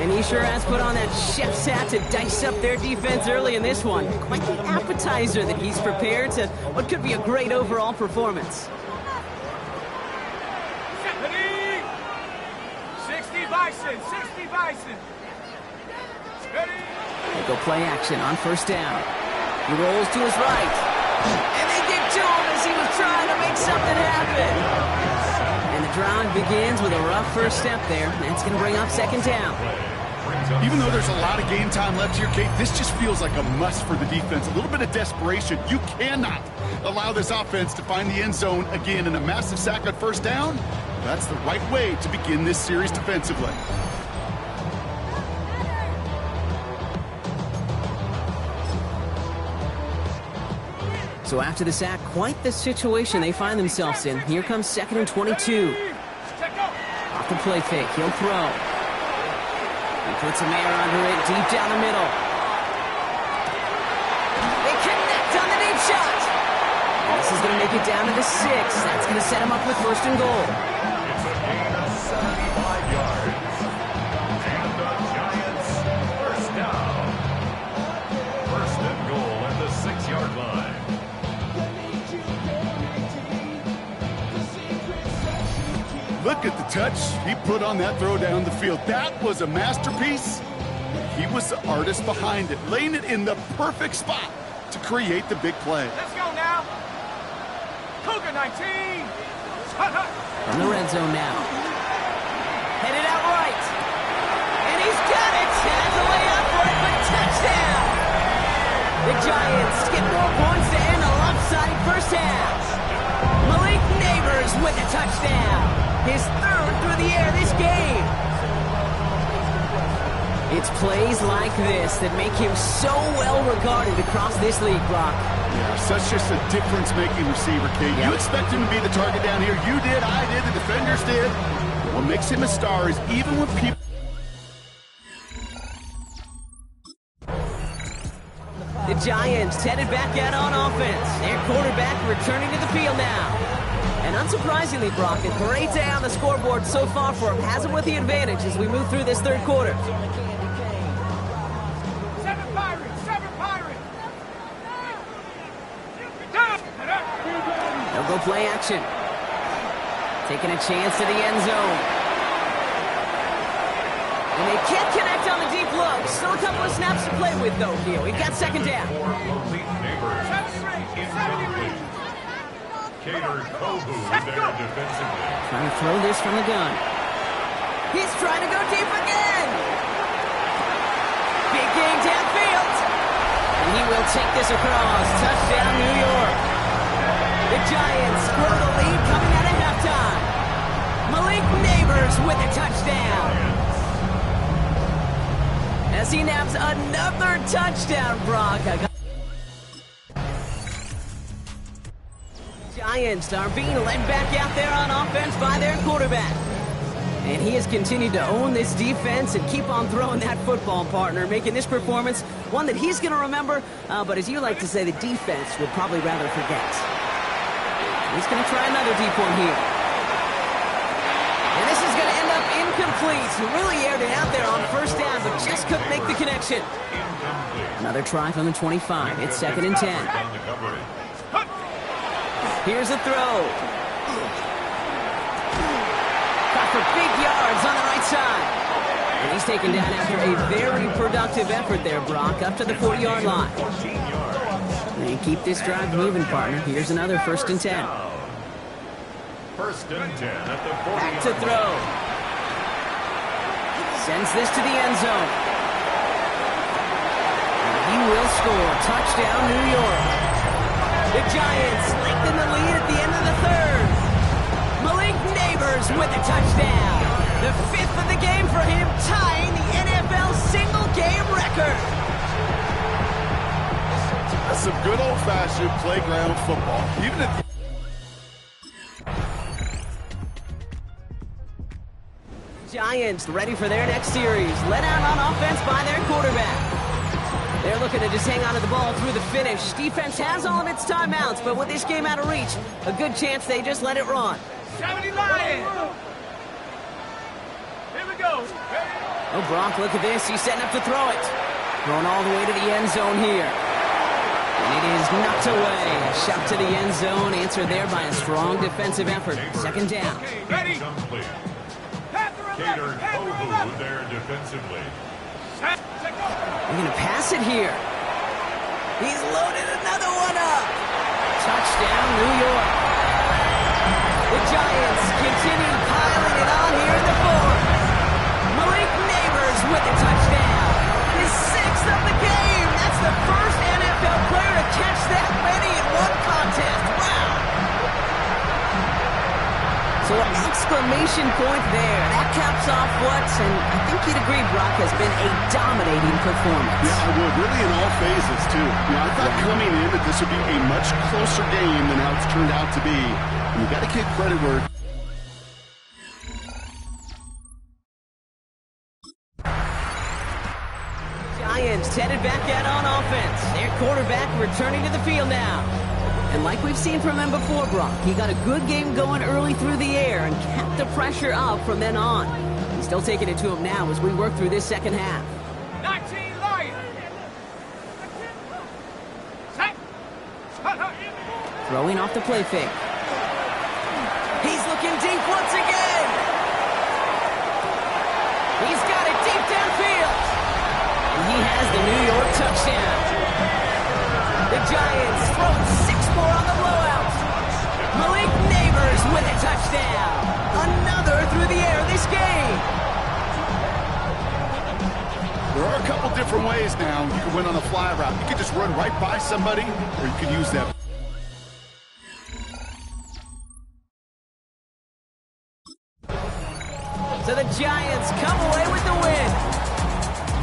And he sure has put on that chef's hat to dice up their defense early in this one. Quite the appetizer that he's prepared to what could be a great overall performance. 60 Bison, 60 Bison. Steady. They go play action on first down. He rolls to his right. And they get to him as he was trying to make something happen. And the drive begins with a rough first step there. That's going to bring up second down. Even though there's a lot of game time left here, Kate, this just feels like a must for the defense. A little bit of desperation. You cannot allow this offense to find the end zone again, in a massive sack on first down. That's the right way to begin this series defensively. So after the sack, quite the situation they find themselves in. Here comes 2nd and 22. Off the play fake, he'll throw. He puts some air under it, deep down the middle. They connect on the deep shot. And this is going to make it down to the 6. That's going to set him up with first and goal. It's a gain of 75 yards. And the Giants first down. First and goal at the 6-yard line. Look at the touch he put on that throw down the field. That was a masterpiece. He was the artist behind it, laying it in the perfect spot to create the big play. Let's go now. Cougar 19. From the red zone now. Headed out right. And he's got it. Has a way out for it, but touchdown. The Giants get more points to end a lopsided first half. Malik Neighbors with a touchdown. His third through the air this game. It's plays like this that make him so well regarded across this league, Brock. Yeah, such just a difference-making receiver, Kate. Yep. You expect him to be the target down here. You did, I did, the defenders did. What makes him a star is even when people... The Giants headed back out on offense. Their quarterback returning to the field now. And unsurprisingly, Brock, a great day on the scoreboard so far for him. Has him with the advantage as we move through this third quarter. 7 Pirates, 7 Pirates. They'll go play action. Taking a chance to the end zone. And they can't connect on the deep look. Still a couple of snaps to play with, though, here. We've got second down. Cater Kobu there defensively. Trying to throw this from the gun. He's trying to go deep again. Big game downfield. And he will take this across. Touchdown, New York. The Giants grow the lead coming out of halftime. Malik Neighbors with a touchdown. As he naps another touchdown, Brock. Giants are being led back out there on offense by their quarterback. And he has continued to own this defense and keep on throwing that football, partner, making this performance one that he's going to remember, but as you like to say, the defense would probably rather forget. He's going to try another deep one here. And this is going to end up incomplete. He really aired it out there on first down, but just couldn't make the connection. Another try from the 25. It's 2nd and 10. Here's a throw. Got for big yards on the right side. And he's taken down after a very productive effort there, Brock, up to the 40-yard line. And keep this drive moving, partner. Here's another 1st and 10. 1st and 10 at the 40. Back to throw. Sends this to the end zone. And he will score. Touchdown, New York. The Giants lengthen the lead at the end of the third. Malik Neighbors with a touchdown. The 5th of the game for him, tying the NFL single-game record. That's some good old-fashioned playground football. Even at the... Giants ready for their next series. Let out on offense by their quarterback. They're looking to just hang on to the ball through the finish. Defense has all of its timeouts, but with this game out of reach, a good chance they just let it run. 70 Lions! Here we go. Oh, Brock, look at this. He's setting up to throw it. Going all the way to the end zone here. And it is knocked away. A shot to the end zone, answered there by a strong defensive effort. Second down. Okay, ready? Cater Tohu there defensively. They're going to pass it here. He's loaded another one up. Touchdown, New York. The Giants continue piling it on here in the fourth. Malik Neighbors with the touchdown. His sixth of the game. That's the first NFL player to catch that many in one contest. Wow. So an exclamation point there. That caps off what, and I think you'd agree, Brock, has been a dominating performance. Yeah, I would. Really in all phases, too. I thought coming in that this would be a much closer game than how it's turned out to be. And you got to give credit where Giants headed back out on offense. Their quarterback returning to the field now. And like we've seen from him before, Brock, he got a good game going early through the air and kept the pressure up from then on. He's still taking it to him now as we work through this second half. 19 Lions! Set! Throwing off the play fake. He's looking deep once again. He's got it deep downfield. And he has the New York touchdown. The Giants throwing 6 more on the blowout. Malik Neighbors with a touchdown. Another through the air this game. there are a couple different ways now you can win on a fly route. You can just run right by somebody, or you can use that. So the Giants come away with the win.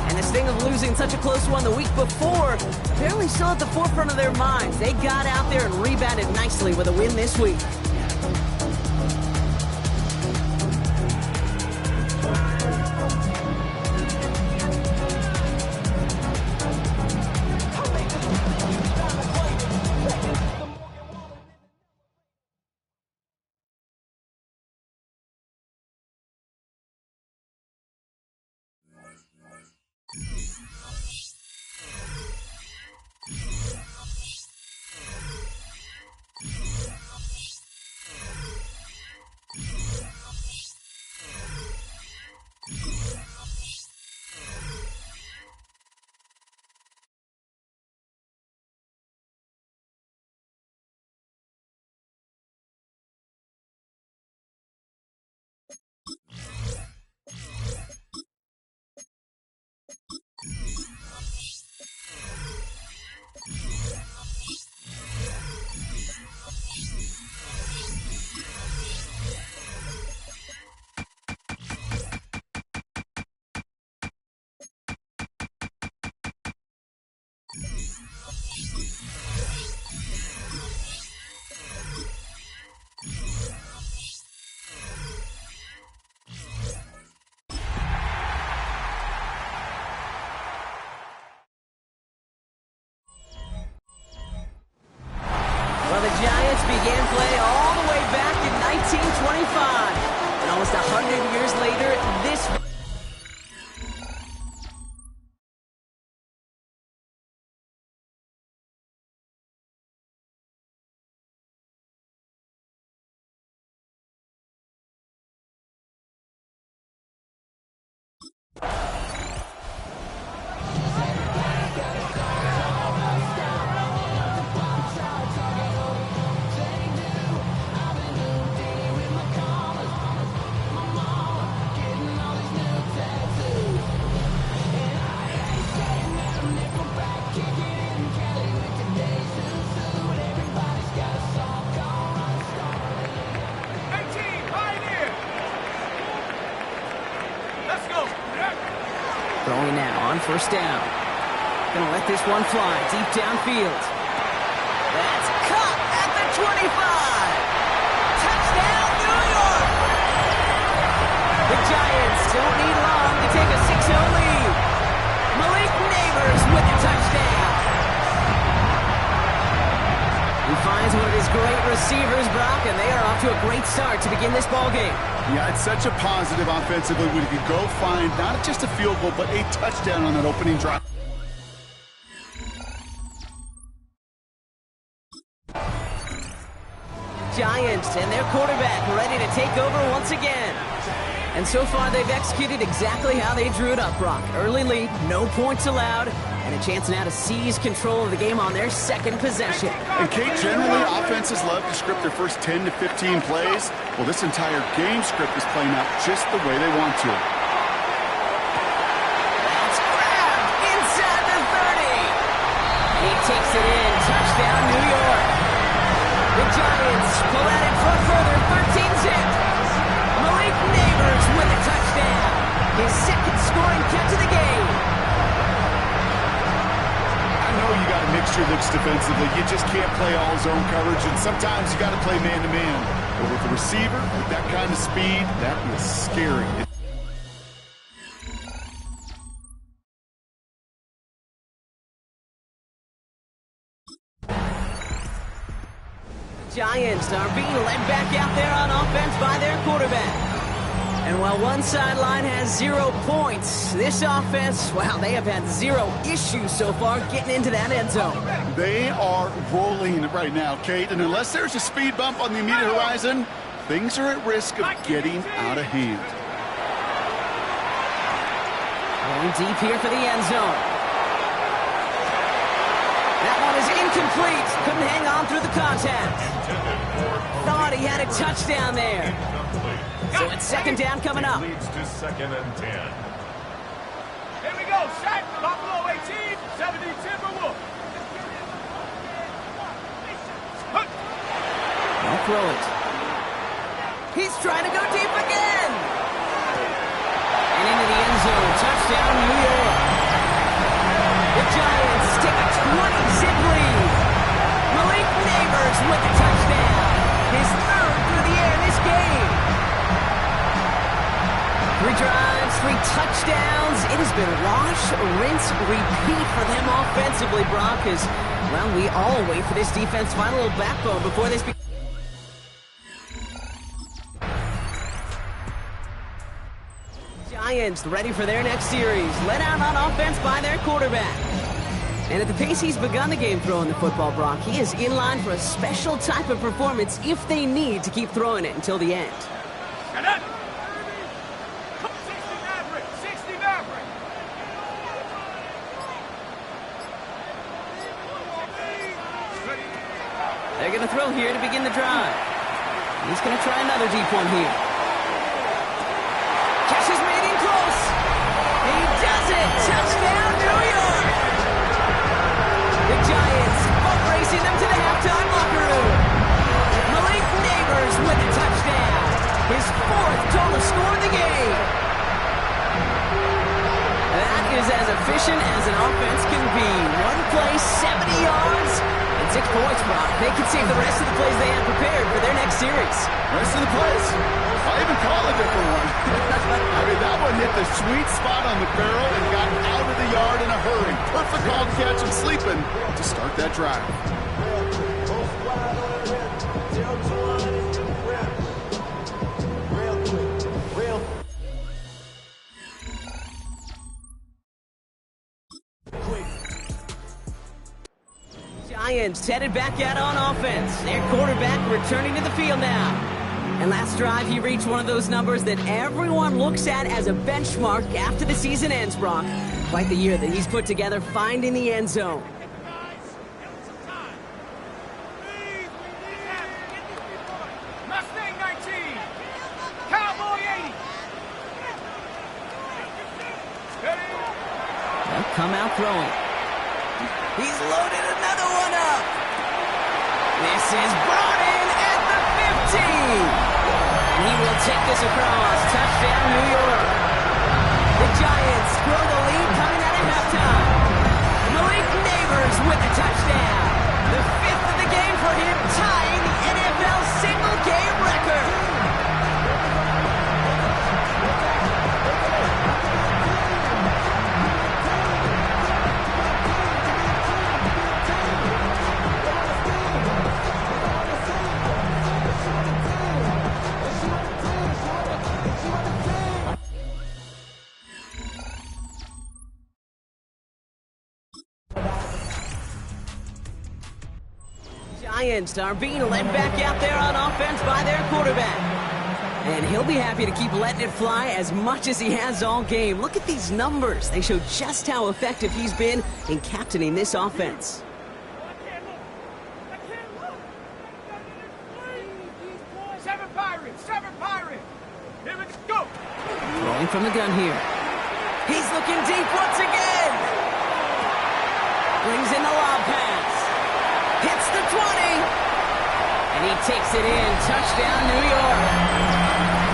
And this thing of losing such a close one the week before, apparently still at the forefront of their minds. They got out there and rebounded nicely with a win this week. Well, the Giants began play all the way back in 1925. And almost 100 years later, this... Throwing now on first down. Gonna let this one fly deep downfield. That's caught at the 25. Touchdown, New York! The Giants Giants don't need long to take a 6-0 lead. Malik Neighbors with the touchdown. He finds one of his great receivers, Brock, and they are off to a great start to begin this ball game. Yeah, it's such a positive offensively when you can go find not just a field goal, but a touchdown on that opening drive. Giants and their quarterback ready to take over once again. And so far, they've executed exactly how they drew it up, Brock. Early lead, no points allowed, and a chance now to seize control of the game on their second possession. And Kate, generally, offenses love to script their first 10 to 15 plays. Well, this entire game script is playing out just the way they want to. That's grabbed inside the 30. He takes it in. Touchdown, New York. The Giants pull at it for a further 13-zip. Malik Neighbors with a touchdown. His second scoring catch of the game. I know you got to mix your looks defensively. You just can't play all zone coverage, and sometimes you got to play man-to-man. But with a receiver with that kind of speed, that is scary. Giants are being led back out there on offense by their quarterback. And while one sideline has 0 points, this offense, wow, they have had 0 issues so far getting into that end zone. They are rolling right now, Kate, and unless there's a speed bump on the immediate horizon, things are at risk of getting out of hand. Going deep here for the end zone. That one is incomplete. Couldn't hang on through the contact. Thought he had a touchdown there. So it's second down coming up. Leads to 2nd and 10. Here we go. Shaq, Buffalo 18, 70 Timberwolves. Don't throw it. He's trying to go deep again. And into the end zone. Touchdown, New York. The Giants take a 20-zip lead. Malik Neighbors with the touchdown. His third through the air in this game. 3 drives, 3 touchdowns. It has been wash, rinse, repeat for them offensively, Brock, as, well, we all wait for this defense to find a little backbone before this. Giants ready for their next series. Led out on offense by their quarterback. And at the pace he's begun the game throwing the football, Brock, he is in line for a special type of performance if they need to keep throwing it until the end. 60 Maverick. They're going to throw here to begin the drive. He's going to try another deep one here. Catch is made in close. He does it. Touchdown, New York. The Giants boat racing them to the halftime locker room. Malik Neighbors with the touchdown. His 4th total score in the game. That is as efficient as an offense can be. One play, 70 yards, and 6 points, Brock. They can save the rest of the plays they have prepared for their next series. Rest of the plays. I even call a different one. I mean, that one hit the sweet spot on the barrel and got out of the yard in a hurry. Perfect call to catch him sleeping to start that drive. Giants headed back out on offense. Their quarterback returning to the field now. And last drive, he reached one of those numbers that everyone looks at as a benchmark after the season ends, Brock. Quite the year that he's put together finding the end zone. Mustang 19. Cowboy 80. They'll come out throwing. He's loaded another one up. This is brought in at the 15. And he will take this across. Touchdown, New York. The Giants grow the lead coming out of halftime. Malik Neighbors with the touchdown. The 5th of the game for him, tying the NFL single-game record. Giants are being led back out there on offense by their quarterback. And he'll be happy to keep letting it fly as much as he has all game. Look at these numbers. They show just how effective he's been in captaining this offense. Seven Pirates. Here we go. Rolling from the gun here. He's looking deep once again. Brings in the lob pass. Hits the 20. And he takes it in. Touchdown, New York.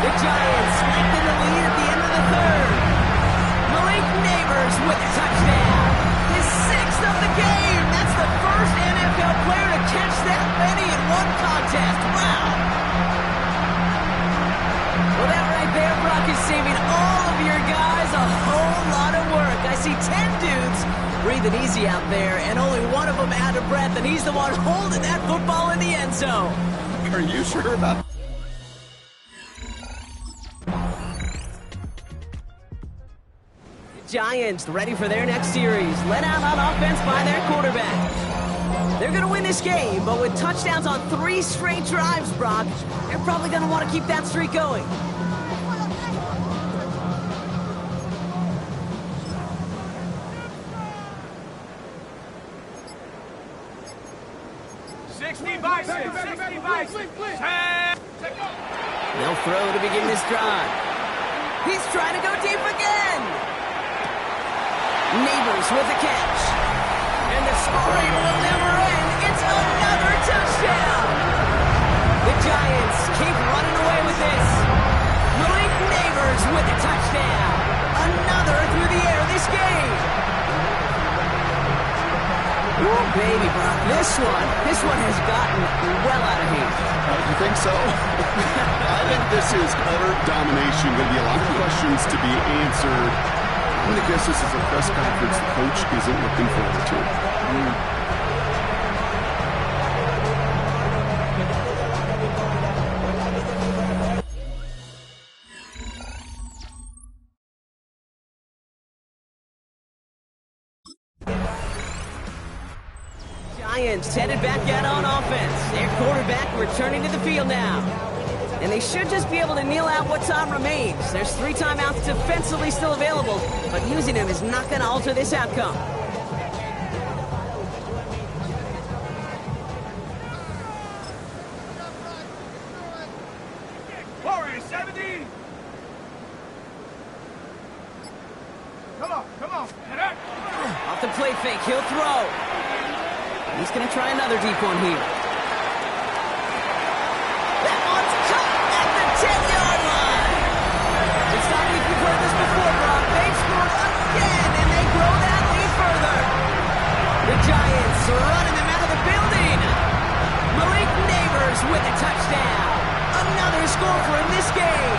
The Giants lengthen the lead at the end of the third. Malik Neighbors with a touchdown. His 6th of the game. That's the first NFL player to catch that many in one contest. Wow. Well, that right there, Brock, is saving all of your guys a whole lot of work. I see 10 dudes breathing easy out there, and only one of them out of breath, and he's the one holding that football in the end zone. Are you sure about that? Giants ready for their next series. Led out on offense by their quarterback. They're going to win this game, but with touchdowns on 3 straight drives, Brock, they're probably going to want to keep that streak going. They'll throw to begin this drive. He's trying to go deep again. Neighbors with the catch. And the scoring will never end. It's another touchdown. The Giants keep running away with this. Malik Neighbors with a touchdown. Another through the air this game. Ooh, baby, Brock. This one has gotten well out of hand. You think so? I think this is utter domination. Going to be a lot of questions to be answered. I'm going to guess this is a press conference the coach isn't looking forward to. Giants headed back out on offense. Their quarterback returning to the field now. And they should just be able to kneel out what time remains. There's 3 timeouts defensively still available, but using them is not going to alter this outcome. Warriors 70. Come on. Off the play fake, he'll throw. He's going to try another deep one here. That one's caught at the 10-yard line. It's not like you've heard this before, Brock. They've scored again, and they grow that lead further. The Giants running them out of the building. Malik Neighbors with a touchdown. Another score for him this game.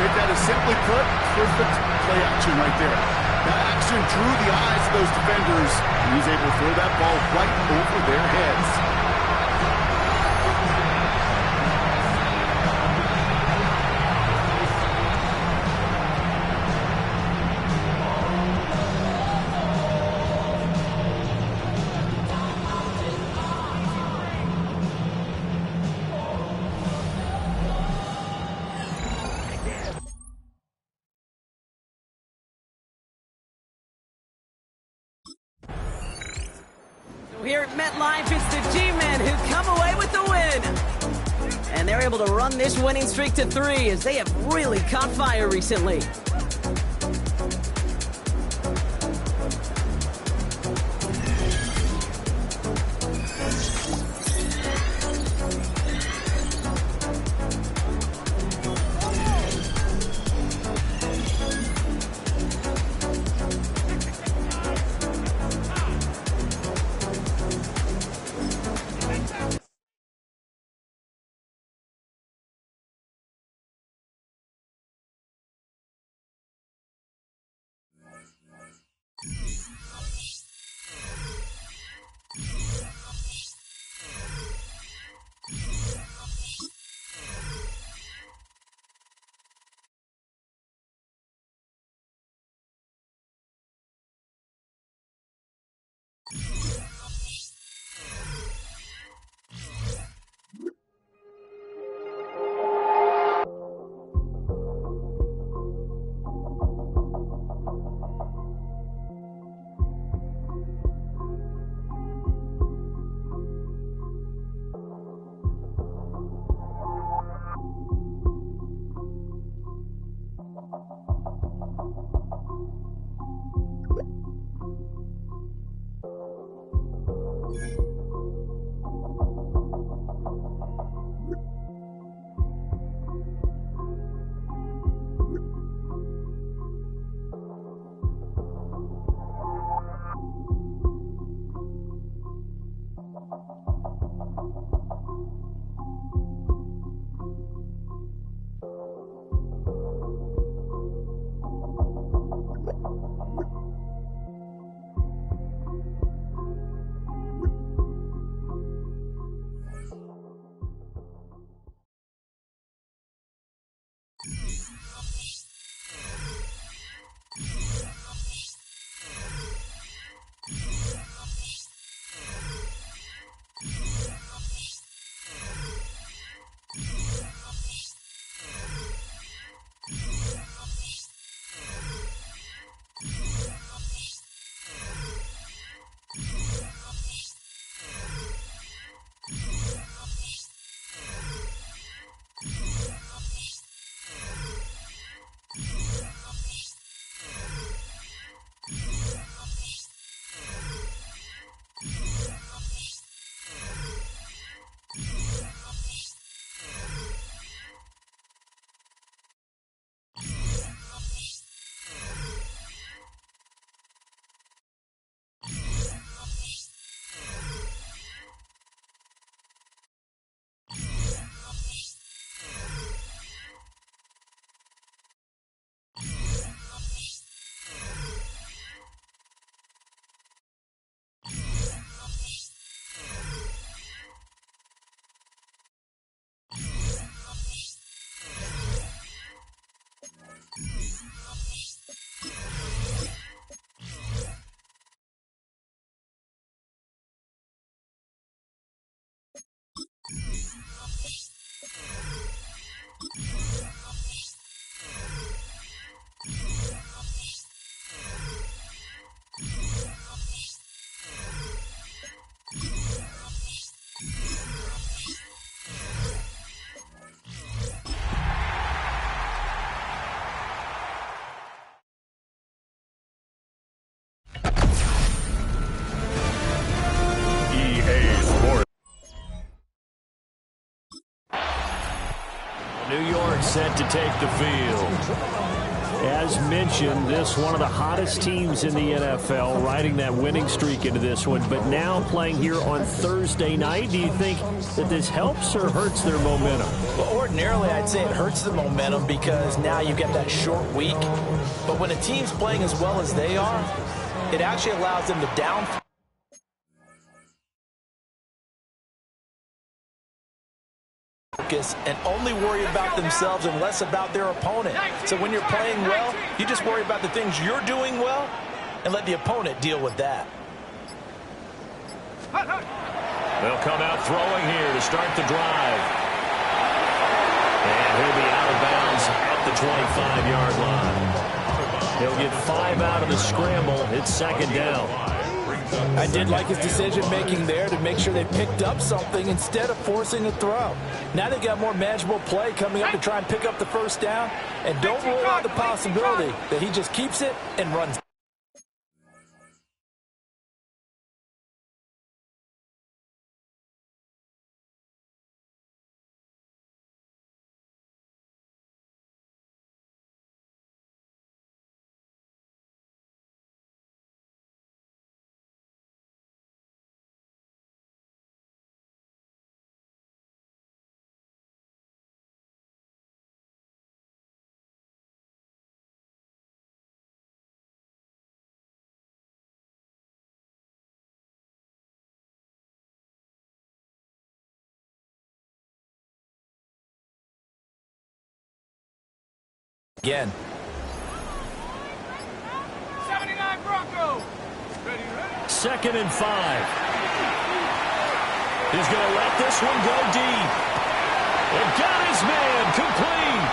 Take that as simply put, perfect play action right there. That action drew the eyes of those defenders, and he's able to throw that ball right over their heads. Here at MetLife, it's the G-Men who come away with the win. And they're able to run this winning streak to 3 as they have really caught fire recently. New York set to take the field. As mentioned, this one of the hottest teams in the NFL, riding that winning streak into this one, but now playing here on Thursday night. Do you think that this helps or hurts their momentum? Well, ordinarily, I'd say it hurts the momentum because now you get that short week. But when a team's playing as well as they are, it actually allows them to down focus and only worry about themselves and less about their opponent. So when you're playing well, you just worry about the things you're doing well and let the opponent deal with that. They'll come out throwing here to start the drive. And he'll be out of bounds at the 25-yard line. He'll get 5 out of the scramble. It's second down. I did like his decision-making there to make sure they picked up something instead of forcing a throw. Now they've got more manageable play coming up to try and pick up the first down. And don't rule out the possibility that he just keeps it and runs. Again. 79 Broncos. Ready? Second and 5. He's going to let this one go deep. And got his man complete.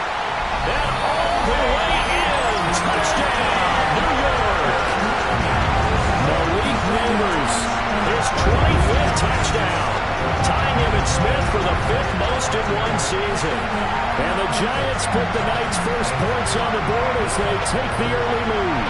And all the way in. Touchdown, New York. Malik Neighbors, his 25th touchdown. Tying Emmitt Smith for the 5th most in one season. And the Giants put the night's first points on the board as they take the early lead.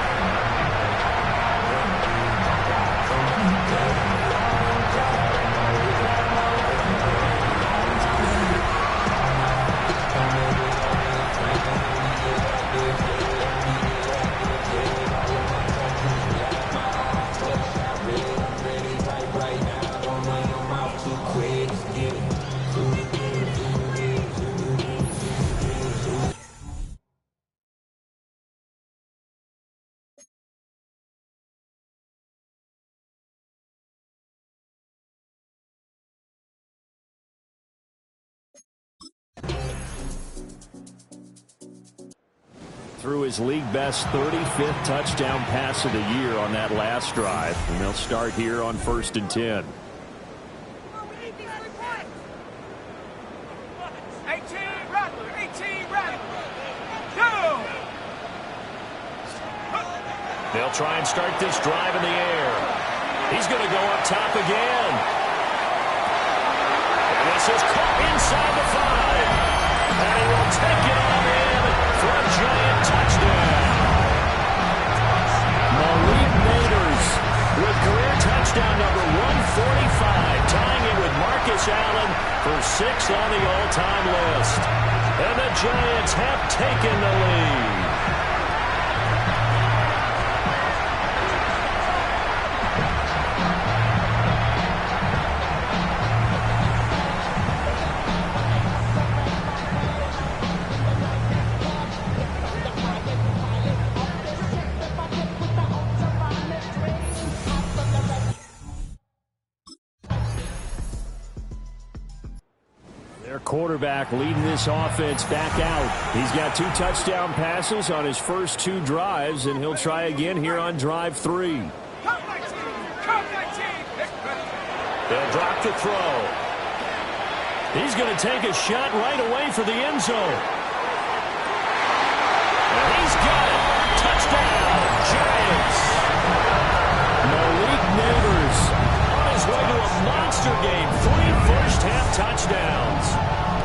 Threw his league-best 35th touchdown pass of the year on that last drive. And they'll start here on 1st and 10. 18 Rattler, 18 Rattler. Go! They'll try and start this drive in the air. He's going to go up top again. And this is caught inside the 5. And he will take it on in for a Giant touchdown. Malik Neighbors with career touchdown number 145, tying it with Marcus Allen for 6th on the all-time list. And the Giants have taken the lead. Quarterback leading this offense back out. He's got 2 touchdown passes on his first 2 drives, and he'll try again here on drive 3. Come 19! Come 19! They'll drop the throw. He's going to take a shot right away for the end zone. And he's got it. Touchdown, Giants. Malik Neighbors on his way to a monster game. 3 first-half touchdowns.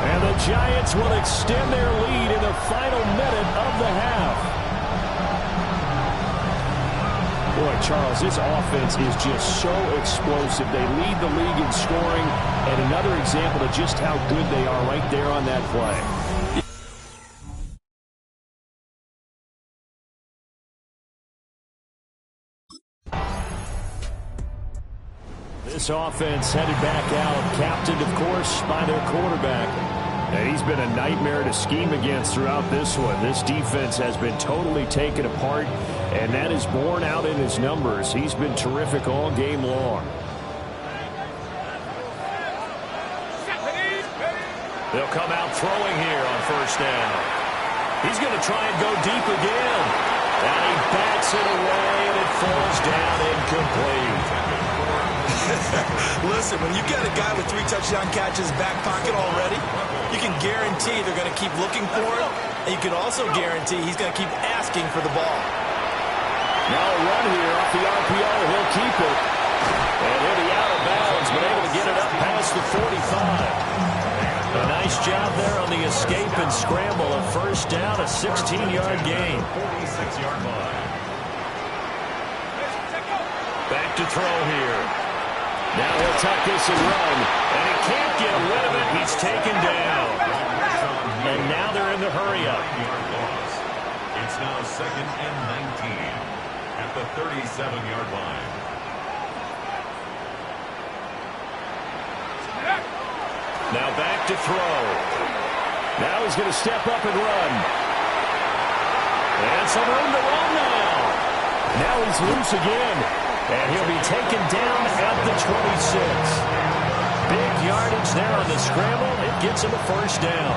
And the Giants will extend their lead in the final minute of the half. Boy, Charles, this offense is just so explosive. They lead the league in scoring, and another example of just how good they are right there on that play. This offense headed back out, captained, of course, by their quarterback. And he's been a nightmare to scheme against throughout this one. This defense has been totally taken apart, and that is borne out in his numbers. He's been terrific all game long. They'll come out throwing here on first down. He's going to try and go deep again. And he bats it away, and it falls down incomplete. Listen, when you got a guy with 3 touchdown catches back pocket already, you can guarantee they're going to keep looking for it, and you can also guarantee he's going to keep asking for the ball. Now a run here off the RPO. He'll keep it. And he'll be out of bounds, but able to get it up past the 45. A nice job there on the escape and scramble. A first down, a 16-yard gain. 46-yard line. Back to throw here. Now he'll tuck this and run. And he can't get rid of it. He's taken down. And now they're in the hurry-up. It's now 2nd and 19 at the 37-yard line. Now back to throw. Now he's going to step up and run. And some room to run now. Now he's loose again. And he'll be taken down at the 26. Big yardage there on the scramble. It gets him a first down.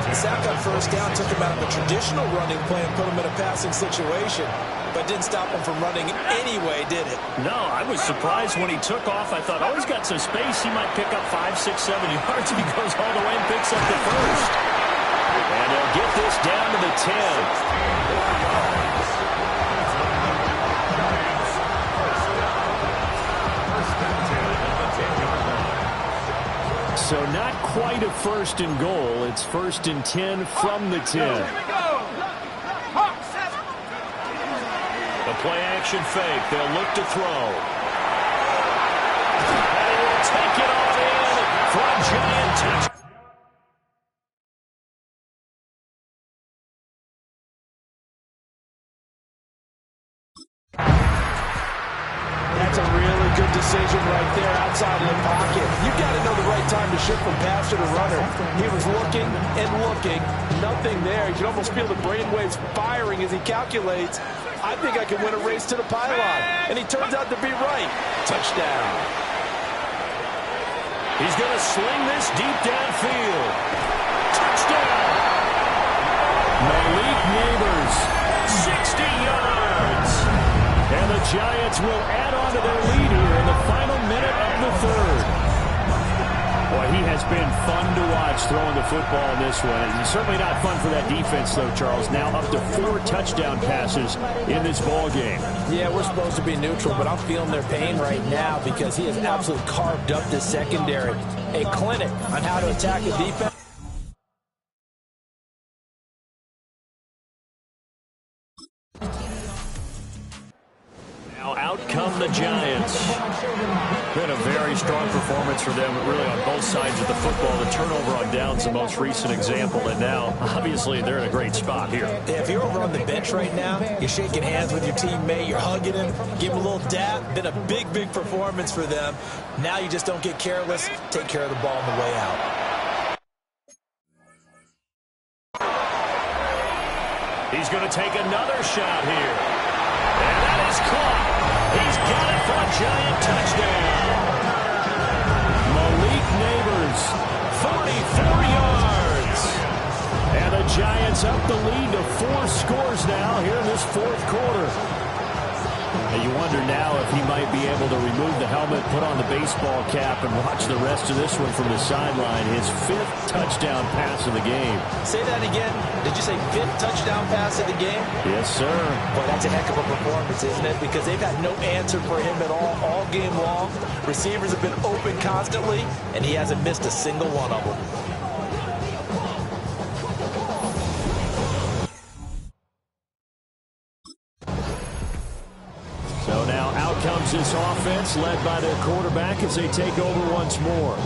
The sack on first down took him out of a traditional running play and put him in a passing situation, but didn't stop him from running anyway, did it? No, I was surprised when he took off. I thought, oh, he's got some space. He might pick up 5, 6, 7 yards if he goes all the way and picks up the first. And they'll get this down to the 10. So not quite a first and goal. It's 1st and 10 from the 10. The play action fake. They'll look to throw. And he will take it all in for a giant touchdown. That's a really good decision right there outside of the pocket. You've got to know the right time to shift from passer to runner. He was looking and looking. Nothing there. You can almost feel the brainwaves firing as he calculates, I think I can win a race to the pylon. And he turns out to be right. Touchdown. He's going to sling this deep downfield. Touchdown. Malik Neighbors, 60 yards. And the Giants will add on to their lead here in the final minute of the third. Boy, he has been fun to watch throwing the football in this one. It's certainly not fun for that defense, though, Charles. Now up to 4 touchdown passes in this ball game. Yeah, we're supposed to be neutral, but I'm feeling their pain right now because he has absolutely carved up this secondary. A clinic on how to attack a defense. Out come the Giants. Been a very strong performance for them, really on both sides of the football. The turnover on downs, the most recent example, and now, obviously, they're in a great spot here. Yeah, if you're over on the bench right now, you're shaking hands with your teammate, you're hugging him, give him a little dap. Been a big, big performance for them. Now you just don't get careless. Take care of the ball on the way out. He's going to take another shot here. And that is caught. He's got it for a giant touchdown. Malik Neighbors, 44 yards. And the Giants up the lead to 4 scores now here in this fourth quarter. And you wonder now if he might be able to remove the helmet, put on the baseball cap, and watch the rest of this one from the sideline. His 5th touchdown pass of the game. Say that again. Did you say 5th touchdown pass of the game? Yes, sir. Boy, that's a heck of a performance, isn't it? Because they've had no answer for him at all game long. Receivers have been open constantly, and he hasn't missed a single one of them. So now out comes this offense led by their quarterback as they take over once more.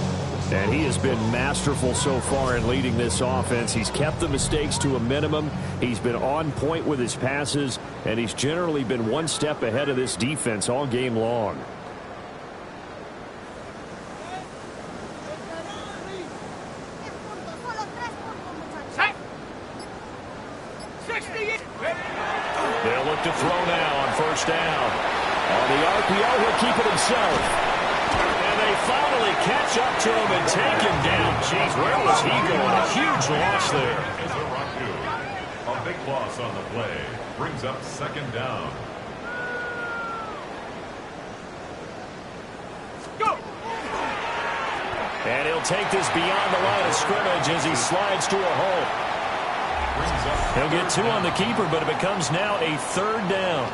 And he has been masterful so far in leading this offense. He's kept the mistakes to a minimum. He's been on point with his passes, and he's generally been one step ahead of this defense all game long. They'll look to throw now on first down. On the RPO, he'll keep it himself. And they finally catch up to him and take him down. Jeez, where was he going? A huge loss there. A big loss on the play. Brings up second down. Go! And he'll take this beyond the line of scrimmage as he slides to a hole. He'll get 2 on the keeper, but it becomes now a third down.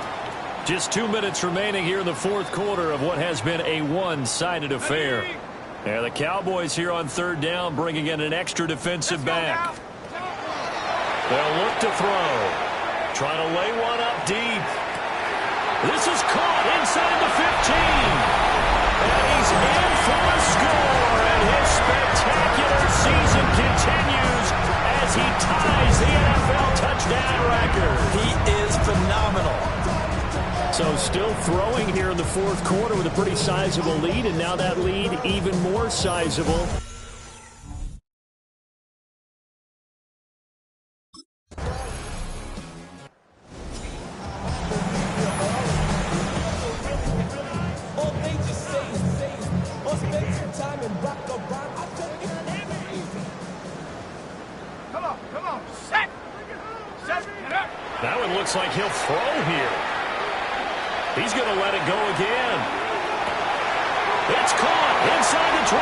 Just 2 minutes remaining here in the fourth quarter of what has been a one-sided affair. And the Cowboys here on third down bringing in an extra defensive back. They'll look to throw. Trying to lay one up deep. This is caught inside the 15. And he's in for a score. And his spectacular season continues as he ties the NFL touchdown record. He is phenomenal. So still throwing here in the fourth quarter with a pretty sizable lead, and now that lead even more sizable. That one looks like he'll throw here. He's going to let it go again. It's caught inside the 25.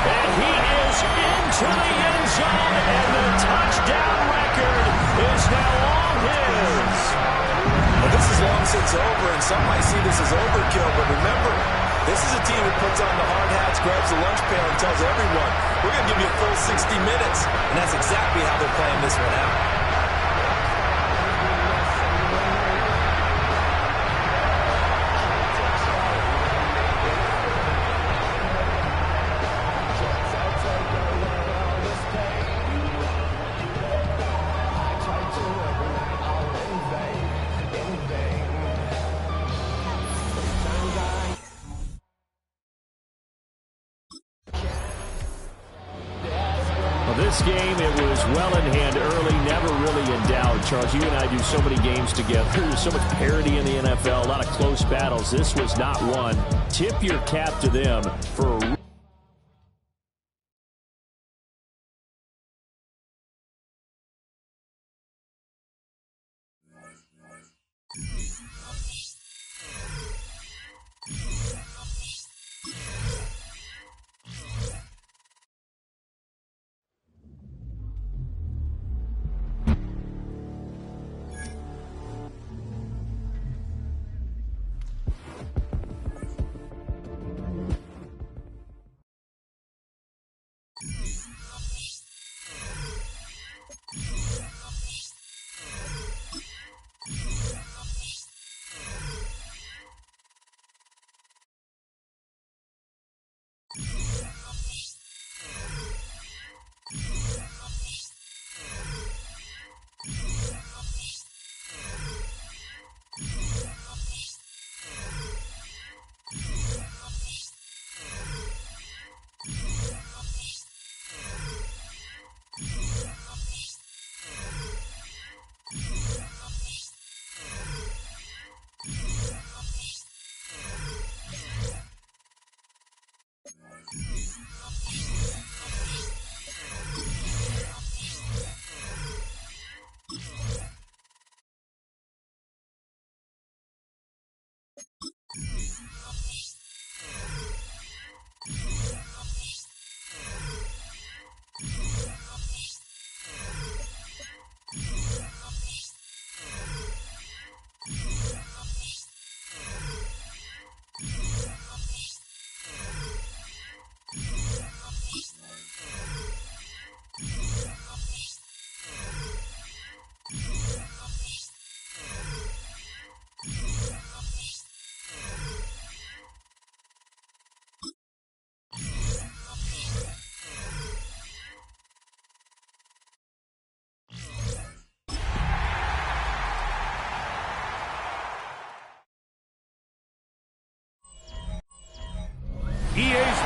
And he is into the end zone, and the touchdown record is now all his. Well, this is long since over, and some might see this as overkill, but remember, this is a team that puts on the hard hats, grabs the lunch pail, and tells everyone, we're going to give you a full 60 minutes. And that's exactly how they're playing this one out. This game, it was well in hand early, never really in doubt. Charles, you and I do so many games together. There's so much parity in the NFL, a lot of close battles. This was not one. Tip your cap to them for a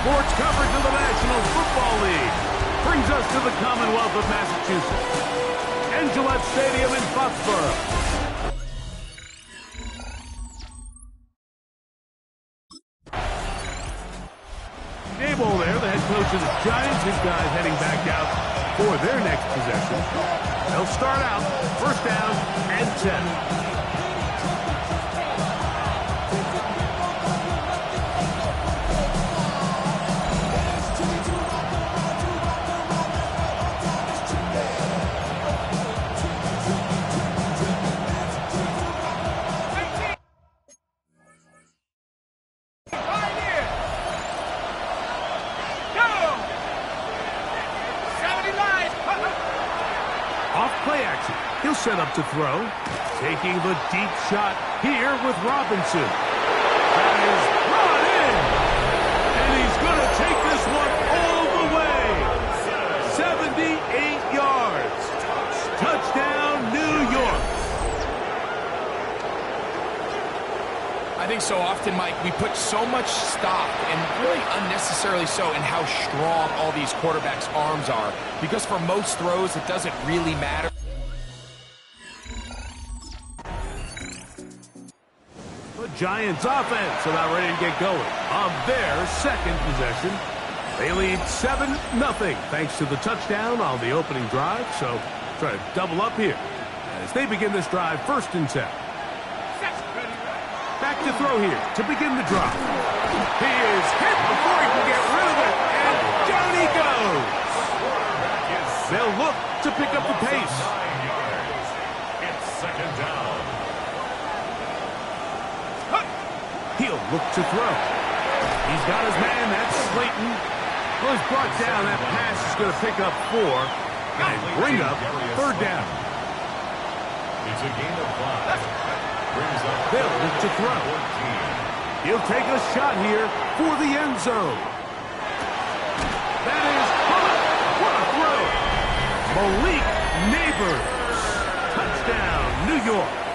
Sports coverage of the National Football League brings us to the Commonwealth of Massachusetts and Gillette Sports Stadium in Foxborough. Dable there, the head coach of the Giants. His guys heading back out for their next possession. They'll start out first down and 10. He'll set up to throw. Taking the deep shot here with Robinson. That is brought in. And he's going to take this one all the way. 78 yards. Touchdown, New York. I think so often, Mike, we put so much stock, and really unnecessarily so, in how strong all these quarterbacks' arms are. Because for most throws, it doesn't really matter. Giants offense about ready to get going on their second possession. They lead 7-0 thanks to the touchdown on the opening drive. So try to double up here as they begin this drive first and 10. Back to throw here to begin the drive. He is hit before he can get rid of it, and down he goes. They'll look to pick up the pace. It's second down. He'll look to throw. He's got his man. That's Slayton. Well, he's brought down. That pass is going to pick up 4 and bring up third down. It's a gain of 5. Brings up They'll look to throw. He'll take a shot here for the end zone. That is caught. What a throw. Malik Neighbors. Touchdown, New York.